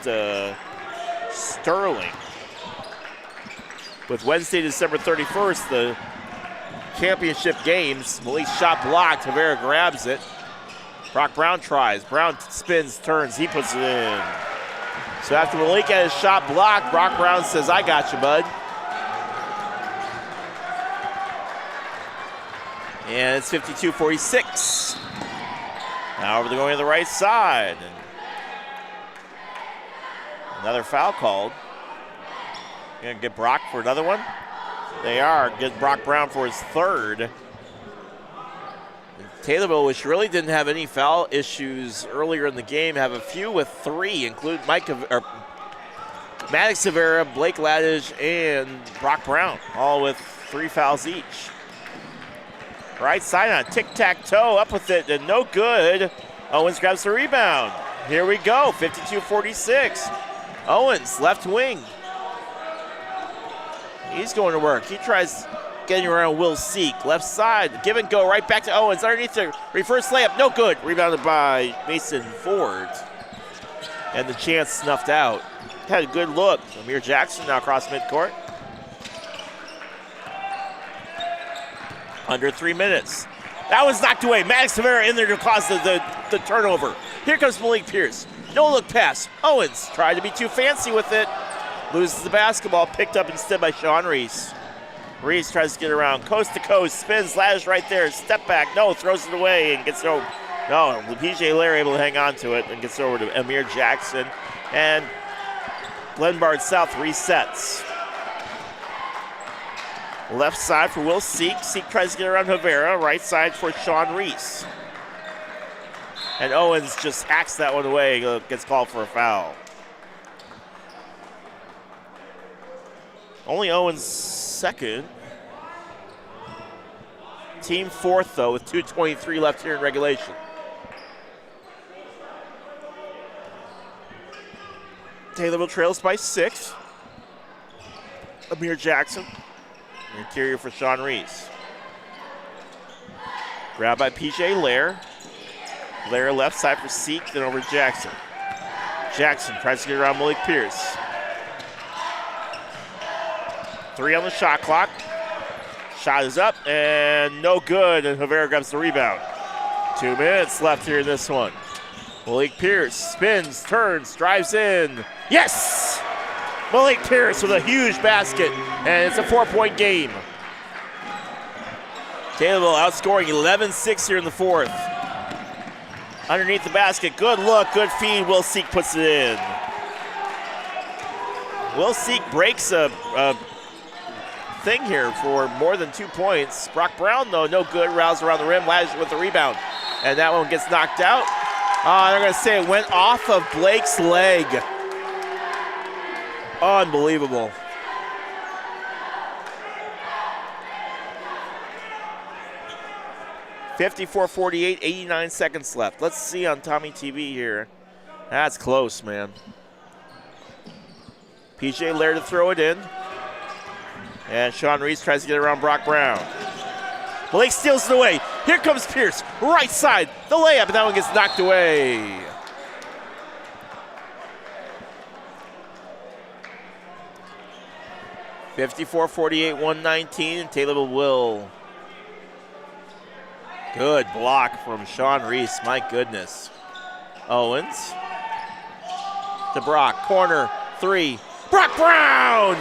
Sterling. With Wednesday, December 31st, the championship games. Malik's shot blocked. Havera grabs it. Brock Brown tries. Brown spins, turns. He puts it in. So after Malik had his shot blocked, Brock Brown says, I got you, bud. And it's 52-46. Now over the going to the right side. And another foul called. Gonna get Brock for another one. They are. Get Brock Brown for his third. Taylorville, which really didn't have any foul issues earlier in the game, have a few with 3, include Maddox Severa, Blake Laddish, and Brock Brown, all with 3 fouls each. Right side on tic-tac-toe, up with it, and no good. Owens grabs the rebound. Here we go, 52-46. Owens, left wing. He's going to work. He tries getting around Will Seek. Left side, give and go, right back to Owens. Underneath the reverse layup, no good. Rebounded by Mason Ford. And the chance snuffed out. Had a good look. Amir Jackson now across midcourt. Under 3 minutes. That was knocked away. Maddox Severa in there to cause the turnover. Here comes Malik Pierce. No look pass. Owens tried to be too fancy with it. Loses the basketball. Picked up instead by Sean Reese. Reese tries to get around coast to coast. Spins. Laddish right there. Step back. No. Throws it away and gets it over. No. PJ Lair able to hang on to it and gets it over to Amir Jackson. And Glenbard South resets. Left side for Will Seek. Seek tries to get around Havera. Right side for Sean Reese. And Owens just hacks that one away. Gets called for a foul. Only Owens' second. Team fourth, though, with 2:23 left here in regulation. Taylorville trails by 6. Amir Jackson Interior for Sean Reese. Grabbed by P.J. Lair. Lair left side for Seek, then over to Jackson. Jackson tries to get around Malik Pierce. 3 on the shot clock. Shot is up and no good, and Rivera grabs the rebound. 2 minutes left here in this one. Malik Pierce spins, turns, drives in. Yes! Malik Pierce with a huge basket, and it's a 4-point game. Taylorville outscoring 11-6 here in the fourth. Underneath the basket, good look, good feed. Will Seek puts it in. Will Seek breaks a thing here for more than 2 points. Brock Brown, though, no good. Rouse around the rim, Laddish with the rebound. And that one gets knocked out. They're going to say it went off of Blake's leg. Unbelievable. (54-48), 89 seconds left. Let's see on Tommy TV here. That's close, man. PJ Lair to throw it in. And Sean Reese tries to get around Brock Brown. Blake steals it away. Here comes Pierce, right side, the layup, and that one gets knocked away. (54-48), 119, and Taylorville will. Good block from Sean Reese, my goodness. Owens to Brock, corner, 3. Brock Brown!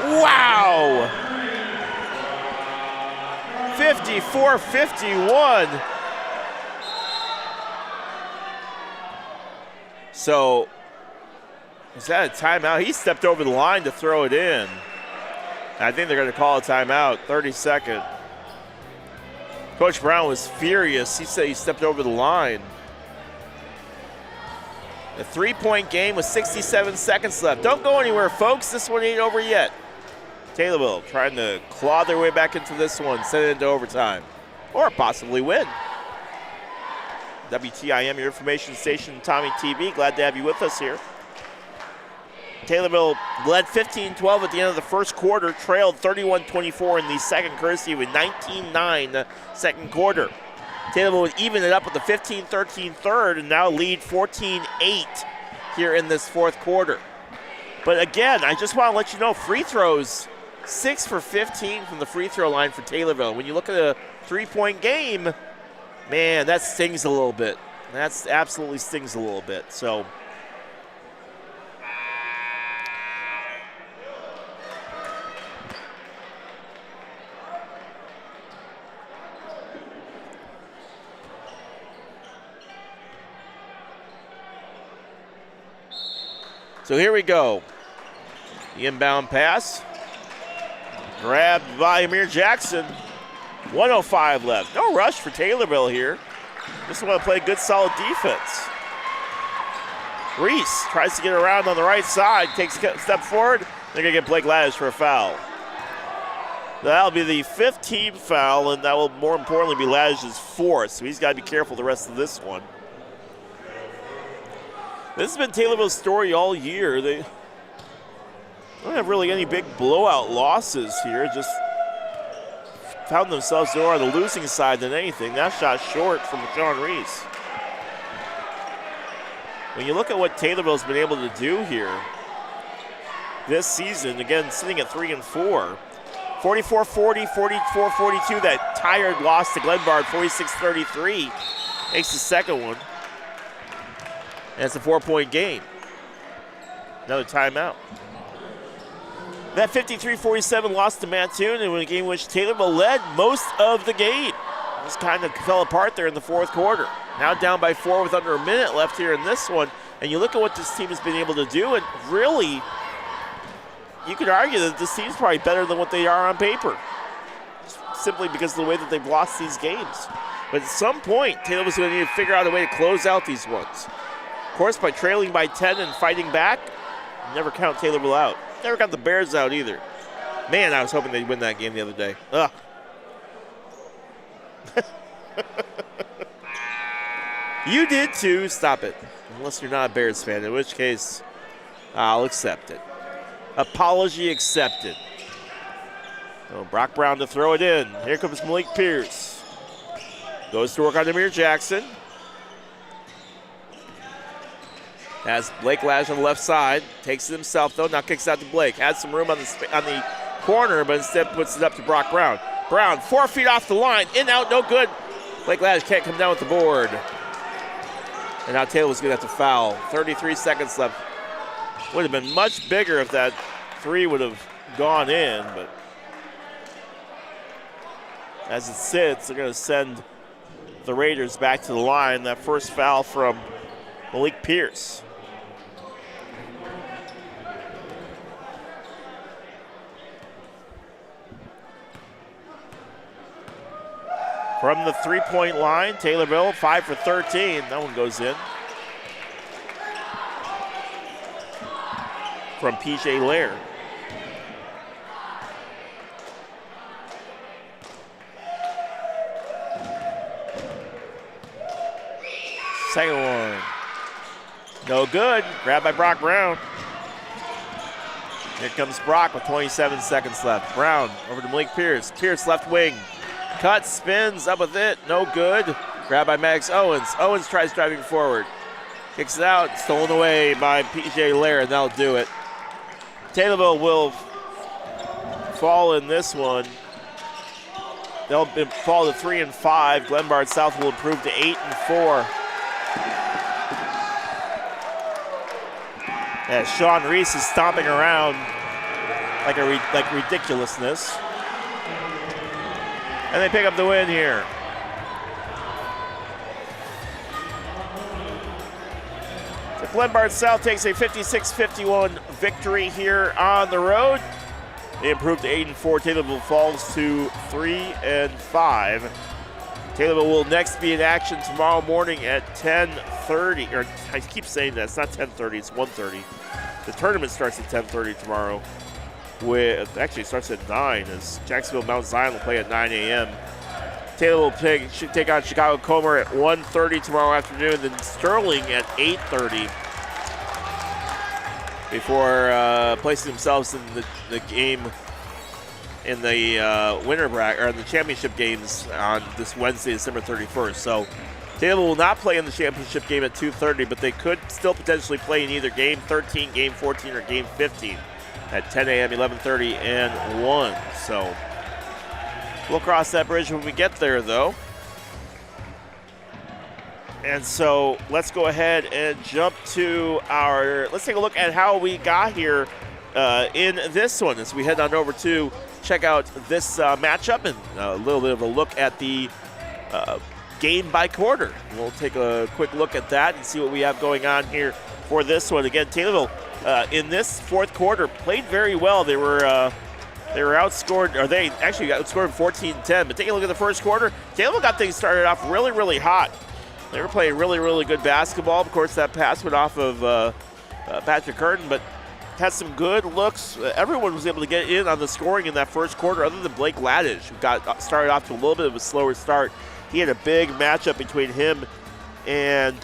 Wow! 54-51. So, is that a timeout? He stepped over the line to throw it in. I think they're going to call a timeout, 32nd. Coach Brown was furious. He said he stepped over the line. A 3-point game with 67 seconds left. Don't go anywhere, folks. This one ain't over yet. Taylorville trying to claw their way back into this one, send it into overtime, or possibly win. WTIM, your information station, Tommy TV. Glad to have you with us here. Taylorville led 15-12 at the end of the first quarter, trailed 31-24 in the second, courtesy of a 19-9 second quarter. Taylorville would even it up with the 15-13 third and now lead 14-8 here in this fourth quarter. But again, I just want to let you know, free throws, 6 for 15 from the free throw line for Taylorville. When you look at a 3-point game, man, that stings a little bit. That absolutely stings a little bit. So, here we go. The inbound pass. Grabbed by Amir Jackson. 1:05 left. No rush for Taylorville here. Just want to play good, solid defense. Reese tries to get around on the right side. Takes a step forward. They're going to get Blake Laddish for a foul. That'll be the 5th team foul, and that will more importantly be Laddish's 4th. So he's got to be careful the rest of this one. This has been Taylorville's story all year. They don't have really any big blowout losses here. Just found themselves more on the losing side than anything. That shot short from Sean Reese. When you look at what Taylorville's been able to do here this season, again, sitting at 3-4, 44-40, 44-42, that tired loss to Glenbard, 46-33, makes the second one. And it's a 4-point game. Another timeout. That 53-47 loss to Mattoon in a game in which Taylorville led most of the game. Just kind of fell apart there in the fourth quarter. Now down by 4 with under a minute left here in this one. And you look at what this team has been able to do, and really, you could argue that this team's probably better than what they are on paper. Simply because of the way that they've lost these games. But at some point, Taylorville's going to need to figure out a way to close out these ones. Of course, by trailing by 10 and fighting back, never count Taylorville out. Never count the Bears out either. Man, I was hoping they'd win that game the other day. Ugh. You did too. Stop it. Unless you're not a Bears fan, in which case, I'll accept it. Apology accepted. So Brock Brown to throw it in. Here comes Malik Pierce. Goes to work on Demir Jackson. Has Blake Lash on the left side. Takes it himself, though. Now kicks it out to Blake. Has some room on the corner, but instead puts it up to Brock Brown. Brown, 4 feet off the line. In, out, no good. Blake Lash can't come down with the board. And now Taylor was going to have to foul. 33 seconds left. Would have been much bigger if that three would have gone in, but as it sits, they're going to send the Raiders back to the line. That first foul from Malik Pierce. From the three-point line, Taylorville 5 for 13. That one goes in. From P.J. Laird. Second one. No good. Grabbed by Brock Brown. Here comes Brock with 27 seconds left. Brown over to Malik Pierce. Pierce left wing. Cut, spins, up with it. No good. Grabbed by Max Owens. Owens tries driving forward. Kicks it out. Stolen away by P.J. Laird. That'll do it. Taylorville will fall in this one. They'll fall to 3 and 5. Glenbard South will improve to 8 and 4. As Sean Reese is stomping around like ridiculousness. And they pick up the win here. The Glenbard South takes a 56-51 victory here on the road. They improved to 8 and 4. Taylorville falls to 3 and 5. Taylorville will next be in action tomorrow morning at 10:30. Or I keep saying that, it's not 10:30, it's 1:30. The tournament starts at 10:30 tomorrow. Actually, it starts at 9 as Jacksonville Mount Zion will play at 9 a.m. Taylor will take on Chicago Comer at 1:30 tomorrow afternoon, then Sterling at 8:30 before placing themselves in the game in the winter bracket, or in the championship games on this Wednesday, December 31st. So Taylor will not play in the championship game at 2:30, but they could still potentially play in either game 13, game 14, or game 15 at 10 a.m., 11:30, and 1. So we'll cross that bridge when we get there, though. And so let's go ahead and jump to let's take a look at how we got here in this one as we head on over to check out this matchup and a little bit of a look at the game by quarter. We'll take a quick look at that and see what we have going on here for this one. Again, Taylorville in this fourth quarter played very well. They were outscored, or they actually got outscored 14-10. But take a look at the first quarter. Taylorville got things started off really, really hot. They were playing really, really good basketball. Of course, that pass went off of Patrick Curtin, but had some good looks. Everyone was able to get in on the scoring in that first quarter, other than Blake Laddish, who got started off to a little bit of a slower start. He had a big matchup between him and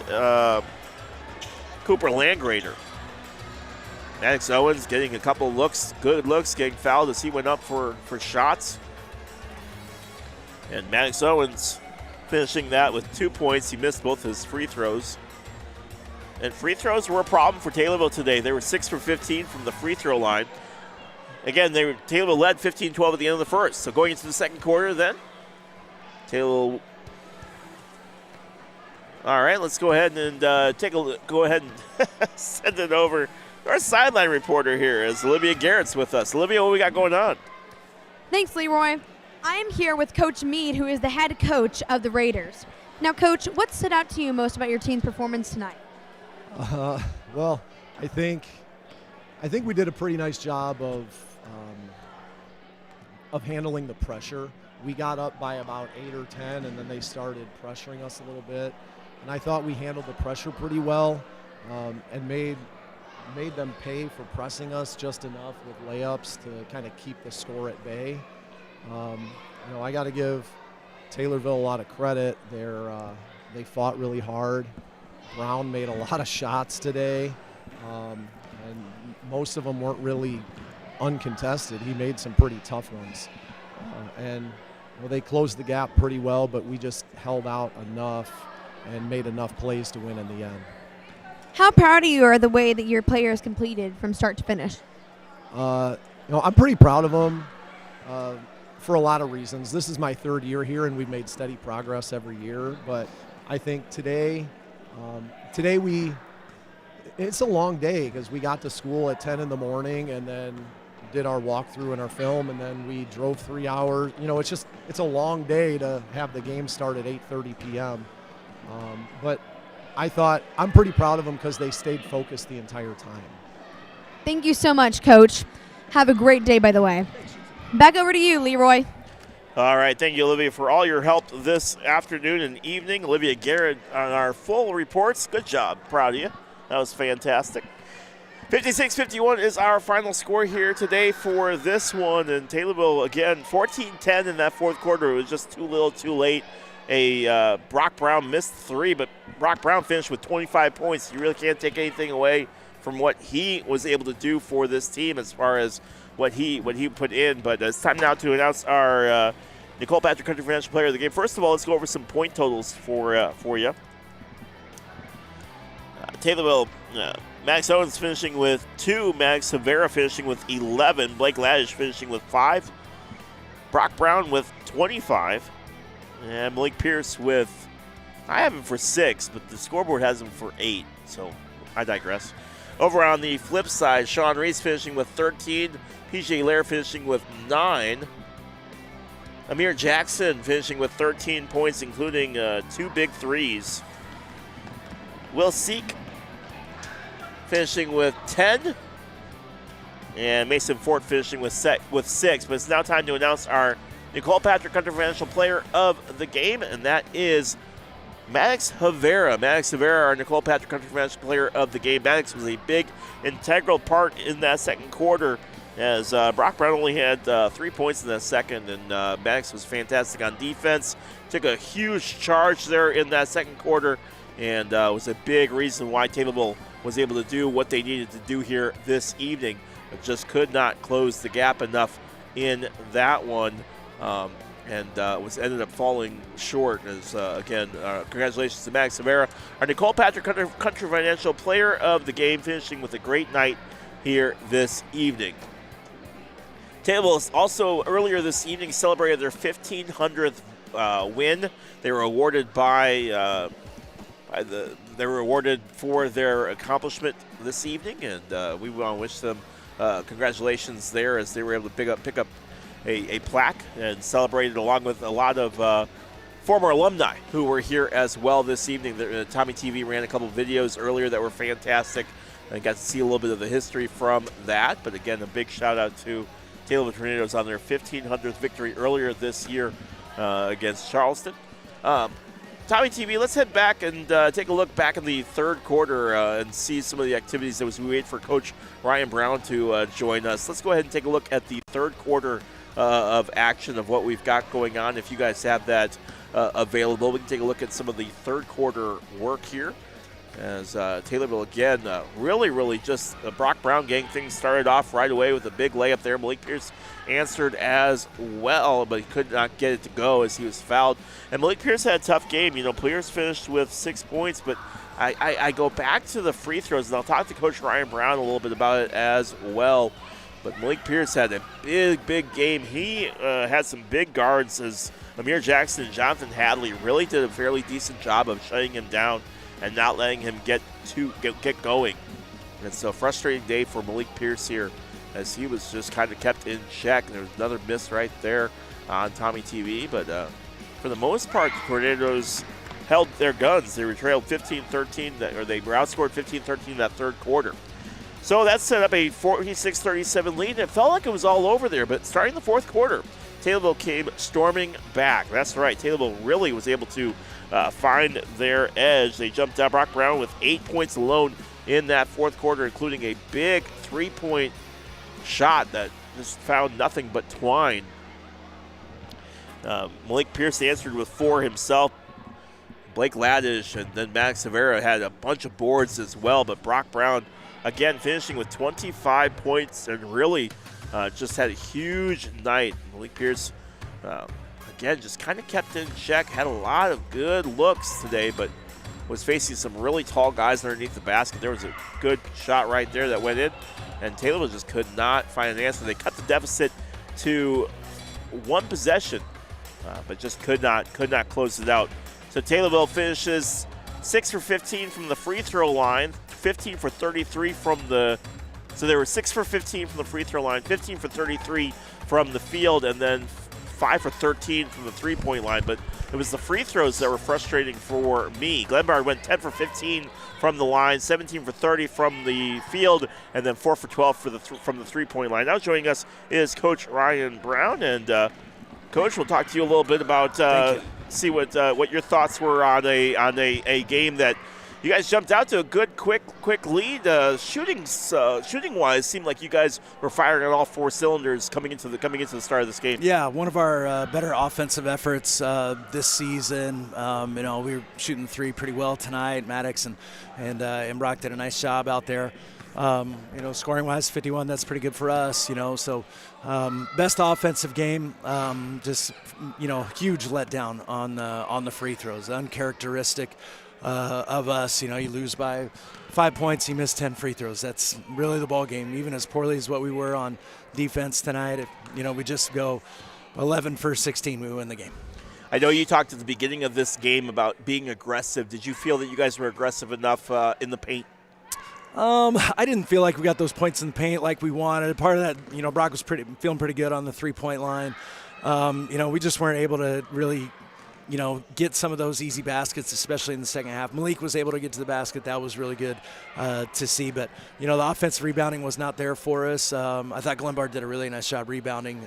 Cooper Landgrader. Maddox Owens getting a couple looks, good looks, getting fouled as he went up for shots. And Maddox Owens finishing that with 2 points. He missed both his free throws. And free throws were a problem for Taylorville today. They were 6 for 15 from the free throw line. Again, Taylorville led 15-12 at the end of the first. So going into the second quarter then, Taylorville. All right, let's go ahead and go ahead and send it over to our sideline reporter here as Olivia Garrett's with us. Olivia, what we got going on? Thanks, Leroy. I am here with Coach Mead, who is the head coach of the Raiders. Now, Coach, what stood out to you most about your team's performance tonight? Well, I think we did a pretty nice job of handling the pressure. We got up by about 8 or 10, and then they started pressuring us a little bit. And I thought we handled the pressure pretty well and made them pay for pressing us just enough with layups to kind of keep the score at bay. I got to give Taylorville a lot of credit. They fought really hard. Brown made a lot of shots today, and most of them weren't really uncontested. He made some pretty tough ones. And well, they closed the gap pretty well, but we just held out enough and made enough plays to win in the end. How proud of you are the way that your players completed from start to finish? I'm pretty proud of them for a lot of reasons. This is my third year here, and we've made steady progress every year. But I think today it's a long day because we got to school at 10 in the morning and then did our walkthrough and our film, and then we drove 3 hours. It's a long day to have the game start at 8:30 p.m. But I thought I'm pretty proud of them because they stayed focused the entire time. Thank you so much, Coach. Have a great day, by the way. Back over to you, Leroy. All right, thank you, Olivia, for all your help this afternoon and evening. Olivia Garrett on our full reports. Good job. Proud of you. That was fantastic. 56-51 is our final score here today for this one. And Taylorville, again, 14-10 in that fourth quarter. It was just too little, too late. Brock Brown missed 3, but Brock Brown finished with 25 points. You really can't take anything away from what he was able to do for this team as far as what he put in. But it's time now to announce our Nicole Patrick Country Financial Player of the Game. First of all, let's go over some point totals for you. Taylorville, Max Owens finishing with 2, Max Havera finishing with 11, Blake Laddish finishing with 5, Brock Brown with 25, and Malik Pierce with, I have him for 6, but the scoreboard has him for 8, so I digress. Over on the flip side, Sean Reese finishing with 13, PJ Lair finishing with 9, Amir Jackson finishing with 13 points, including 2 big threes. Will Seek finishing with 10, and Mason Fort finishing with 6. But it's now time to announce our Nicole Patrick Country Financial Player of the Game, and that is Maddox Havera. Maddox Havera, our Nicole Patrick Country Financial Player of the Game. Maddox was a big, integral part in that second quarter, as Brock Brown only had 3 points in that second, and Maddox was fantastic on defense. Took a huge charge there in that second quarter, and was a big reason why Taylorville was able to do what they needed to do here this evening. But just could not close the gap enough in that one, and ended up falling short. As again, congratulations to Max Severa, our Nicole Patrick Country Financial Player of the Game, finishing with a great night here this evening. Taylorville also earlier this evening celebrated their 1,500th win. They were awarded they were awarded for their accomplishment this evening, and we want to wish them congratulations there, as they were able to pick up a plaque and celebrate it along with a lot of former alumni who were here as well this evening. Tommy TV ran a couple of videos earlier that were fantastic. I got to see a little bit of the history from that, but again, a big shout out to Taylorville Tornadoes on their 1,500th victory earlier this year against Charleston. Tommy TV, let's head back and take a look back in the third quarter and see some of the activities as we wait for Coach Ryan Brown to join us. Let's go ahead and take a look at the third quarter of action of what we've got going on. If you guys have that available, we can take a look at some of the third quarter work here. As Taylorville, again, really just Brock Brown getting things started off right away with a big layup there. Malik Pierce answered as well, but he could not get it to go as he was fouled. And Malik Pierce had a tough game. Pierce finished with 6 points, but I go back to the free throws, and I'll talk to Coach Ryan Brown a little bit about it as well. But Malik Pierce had a big game. He had some big guards, as Amir Jackson and Jonathan Hadley really did a fairly decent job of shutting him down and not letting him get going. And so, frustrating day for Malik Pierce here, as he was just kind of kept in check. And there was another miss right there on Tommy TV. But for the most part, the Tornadoes held their guns. They were trailed 15-13, or they were outscored 15-13 in that third quarter. So that set up a 46-37 lead, and it felt like it was all over there. But starting the fourth quarter, Taylorville came storming back. That's right, Taylorville really was able to find their edge. They jumped out Brock Brown with 8 points alone in that fourth quarter, including a big three-point shot that just found nothing but twine. Malik Pierce answered with 4 himself. Blake Laddish and then Max Severa had a bunch of boards as well, but Brock Brown, again, finishing with 25 points and really just had a huge night. Malik Pierce again, just kind of kept in check, had a lot of good looks today, but was facing some really tall guys underneath the basket. There was a good shot right there that went in, and Taylorville just could not find an answer. They cut the deficit to one possession, but just could not close it out. So Taylorville finishes 6 for 15 from the free throw line, 15 for 33 from the. So they were 6 for 15 from the free throw line, 15 for 33 from the field, and then 5 for 13 from the three-point line. But it was the free throws that were frustrating for me. Glenbard went 10 for 15 from the line, 17 for 30 from the field, and then 4 for 12 from the three-point line. Now joining us is Coach Ryan Brown, and Coach, we'll talk to you a little bit about see what your thoughts were on a game that you guys jumped out to a good, quick lead. Shooting-wise, seemed like you guys were firing on all four cylinders coming into the start of this game. Yeah, one of our better offensive efforts this season. We were shooting three pretty well tonight. Maddox and Brock did a nice job out there. Scoring-wise, 51. That's pretty good for us. So best offensive game. Huge letdown on the free throws. Uncharacteristic of us. You lose by 5 points, you miss 10 free throws. That's really the ball game. Even as poorly as what we were on defense tonight, we just go 11 for 16, we win the game. I know you talked at the beginning of this game about being aggressive. Did you feel that you guys were aggressive enough in the paint? I didn't feel like we got those points in the paint like we wanted. Part of that, Brock was feeling pretty good on the three-point line. We just weren't able to really get some of those easy baskets, especially in the second half. Malik was able to get to the basket. That was really good to see. But, the offensive rebounding was not there for us. I thought Glenbard did a really nice job rebounding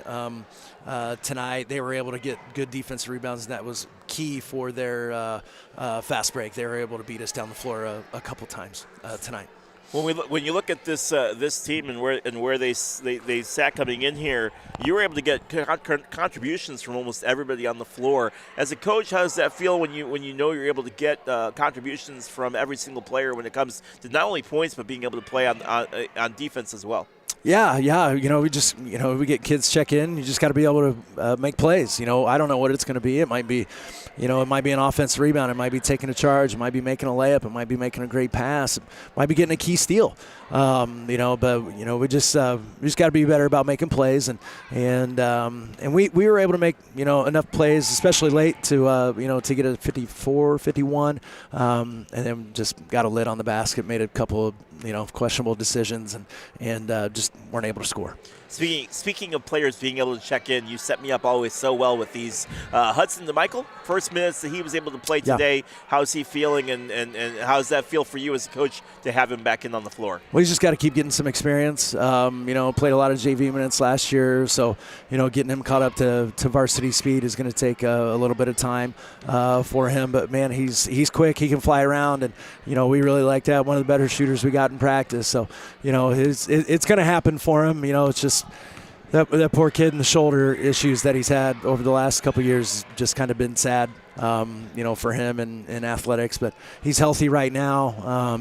tonight. They were able to get good defensive rebounds, and that was key for their fast break. They were able to beat us down the floor a couple times tonight. When you look at this team and where they sat coming in here, you were able to get contributions from almost everybody on the floor. As a coach, how does that feel when you know you're able to get contributions from every single player when it comes to not only points but being able to play on defense as well? Yeah. We get kids check in. You just got to be able to make plays. I don't know what it's going to be. It might be, it might be an offensive rebound. It might be taking a charge. It might be making a layup. It might be making a great pass. It might be getting a key steal. But we just got to be better about making plays. And we were able to make enough plays, especially late to get a 54, 51, and then just got a lid on the basket. Made a couple of questionable decisions and just weren't able to score. Speaking of players being able to check in, you set me up always so well with these. Hudson DeMichael, first minutes that he was able to play today. Yeah. How's he feeling, and how does that feel for you as a coach to have him back in on the floor? Well, he's just got to keep getting some experience. Played a lot of JV minutes last year, so getting him caught up to varsity speed is going to take a little bit of time for him. But man, he's quick. He can fly around, and we really like that. One of the better shooters we got in practice. So it's going to happen for him. It's just that poor kid and the shoulder issues that he's had over the last couple of years just kind of been sad, for him in athletics. But he's healthy right now.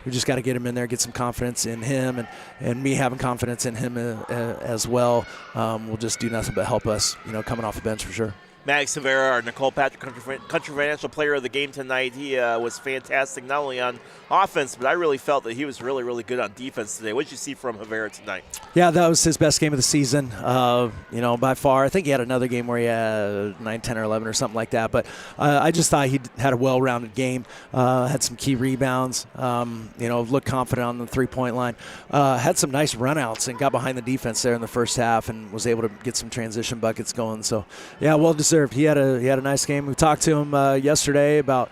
We just got to get him in there, get some confidence in him, and me having confidence in him as well will just do nothing but help us, coming off the bench for sure. Max Severa, our Nicole Patrick Country Financial Player of the Game tonight. He was fantastic, not only on offense, but I really felt that he was really, really good on defense today. What did you see from Severa tonight? Yeah, that was his best game of the season, by far. I think he had another game where he had 9, 10, or 11 or something like that. But I just thought he had a well-rounded game, had some key rebounds, looked confident on the three-point line, had some nice runouts and got behind the defense there in the first half and was able to get some transition buckets going. So, yeah, well-deserved. He had a nice game. We talked to him yesterday about,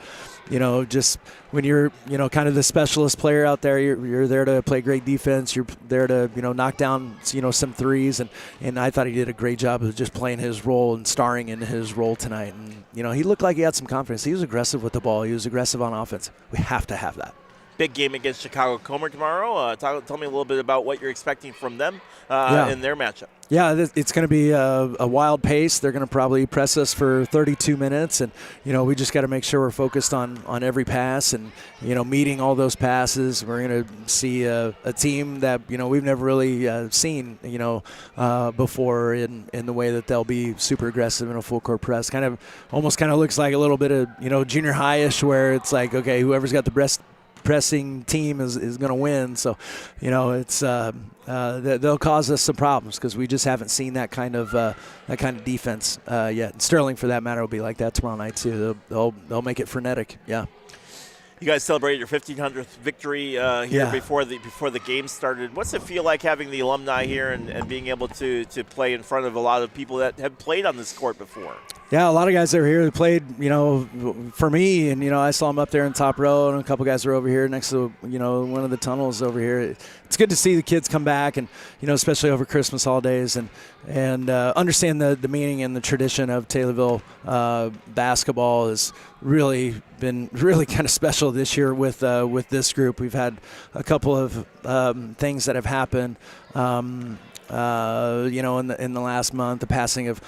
just when you're, kind of the specialist player out there, you're there to play great defense. You're there to, knock down, some threes. And I thought he did a great job of just playing his role and starring in his role tonight. And, he looked like he had some confidence. He was aggressive with the ball. He was aggressive on offense. We have to have that. big game against Chicago Comer tomorrow. Tell me a little bit about what you're expecting from them in their matchup. Yeah, it's going to be a wild pace. They're going to probably press us for 32 minutes, and we just got to make sure we're focused on every pass and meeting all those passes. We're going to see a team that we've never really seen before in the way that they'll be super aggressive in a full court press. Almost looks like a little bit of junior high-ish, where it's like, okay, whoever's got the best pressing team is going to win. So, it's they'll cause us some problems because we just haven't seen that kind of defense yet. And Sterling, for that matter, will be like that tomorrow night too. They'll make it frenetic. Yeah. You guys celebrated your 1500th victory here before the game started. What's it feel like having the alumni here and being able to play in front of a lot of people that have played on this court before? Yeah, a lot of guys that were here that played, for me, and, I saw them up there in top row, and a couple guys were over here next to, one of the tunnels over here. It's good to see the kids come back, and, especially over Christmas holidays, and understand the meaning and the tradition of Taylorville basketball has really been really kind of special this year with this group. We've had a couple of things that have happened. In the last month, the passing of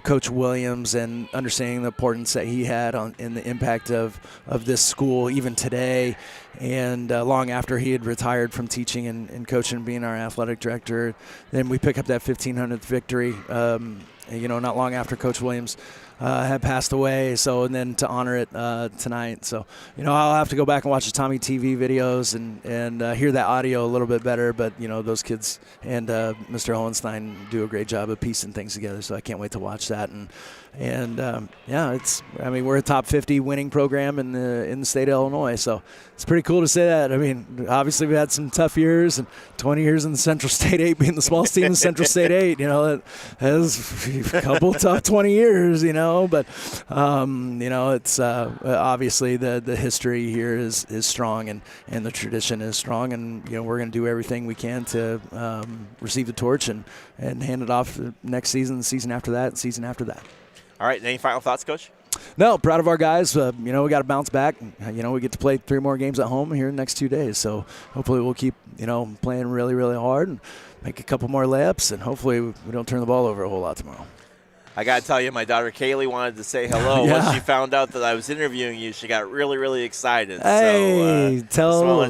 Coach Williams, and understanding the importance that he had in the impact of this school even today, and long after he had retired from teaching and coaching and being our athletic director. Then we pick up that 1500th victory, not long after Coach Williams had passed away. So, and then to honor it tonight. So, I'll have to go back and watch the Tommy TV videos and hear that audio a little bit better. But, those kids and Mr. Hohenstein do a great job of piecing things together. So I can't wait to watch that. We're a top 50 winning program in the state of Illinois. So it's pretty cool to say that. Obviously we had some tough years, and 20 years in the Central State 8, being the smallest team in Central State 8, it has a couple tough 20 years, but it's obviously the history here is strong, and the tradition is strong, and we're going to do everything we can to receive the torch and hand it off next season, the season after that, and season after that. All right, any final thoughts, Coach? No, proud of our guys. We got to bounce back. We get to play 3 more games at home here in the next 2 days. So hopefully we'll keep, playing really, really hard and make a couple more layups, and hopefully we don't turn the ball over a whole lot tomorrow. I got to tell you, my daughter Kaylee wanted to say hello. Yeah. Once she found out that I was interviewing you, she got really, really excited. Hey, so,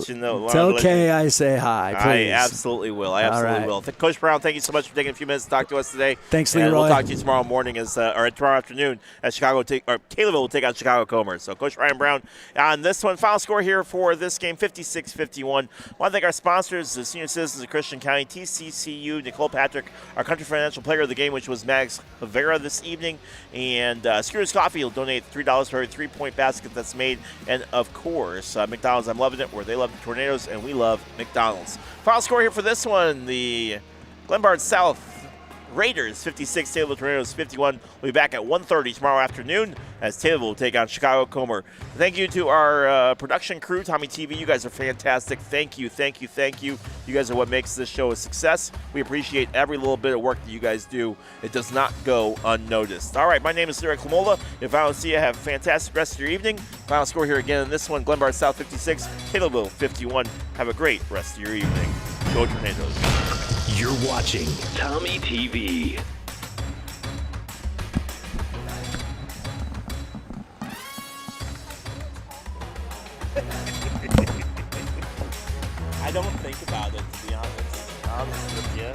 tell Kay I say hi, please. I absolutely will. Will. Coach Brown, thank you so much for taking a few minutes to talk to us today. Thanks, Leroy. And we'll talk to you tomorrow morning or tomorrow afternoon as Taylorville will take on Chicago Comer. So Coach Ryan Brown on this one. Final score here for this game, 56-51. I want to thank our sponsors, the Senior Citizens of Christian County, TCCU, Nicole Patrick, our Country Financial Player of the Game, which was Max Rivera this evening, and Skewers Coffee will donate $3 for every 3-point basket that's made, and of course McDonald's. I'm loving it, where they love the Tornadoes and we love McDonald's. Final score here for this one, the Glenbard South Raiders 56, Taylorville Tornadoes 51. We'll be back at 1:30 tomorrow afternoon as Taylorville will take on Chicago Comer. Thank you to our production crew, Tommy TV. You guys are fantastic. Thank you. You guys are what makes this show a success. We appreciate every little bit of work that you guys do. It does not go unnoticed. All right, my name is Leroy Klamola. If I don't see you, have a fantastic rest of your evening. Final score here again in this one, Glenbard South 56, Taylorville 51. Have a great rest of your evening. Go Tornadoes. You're watching Tommy TV. I don't think about it, to be honest with you.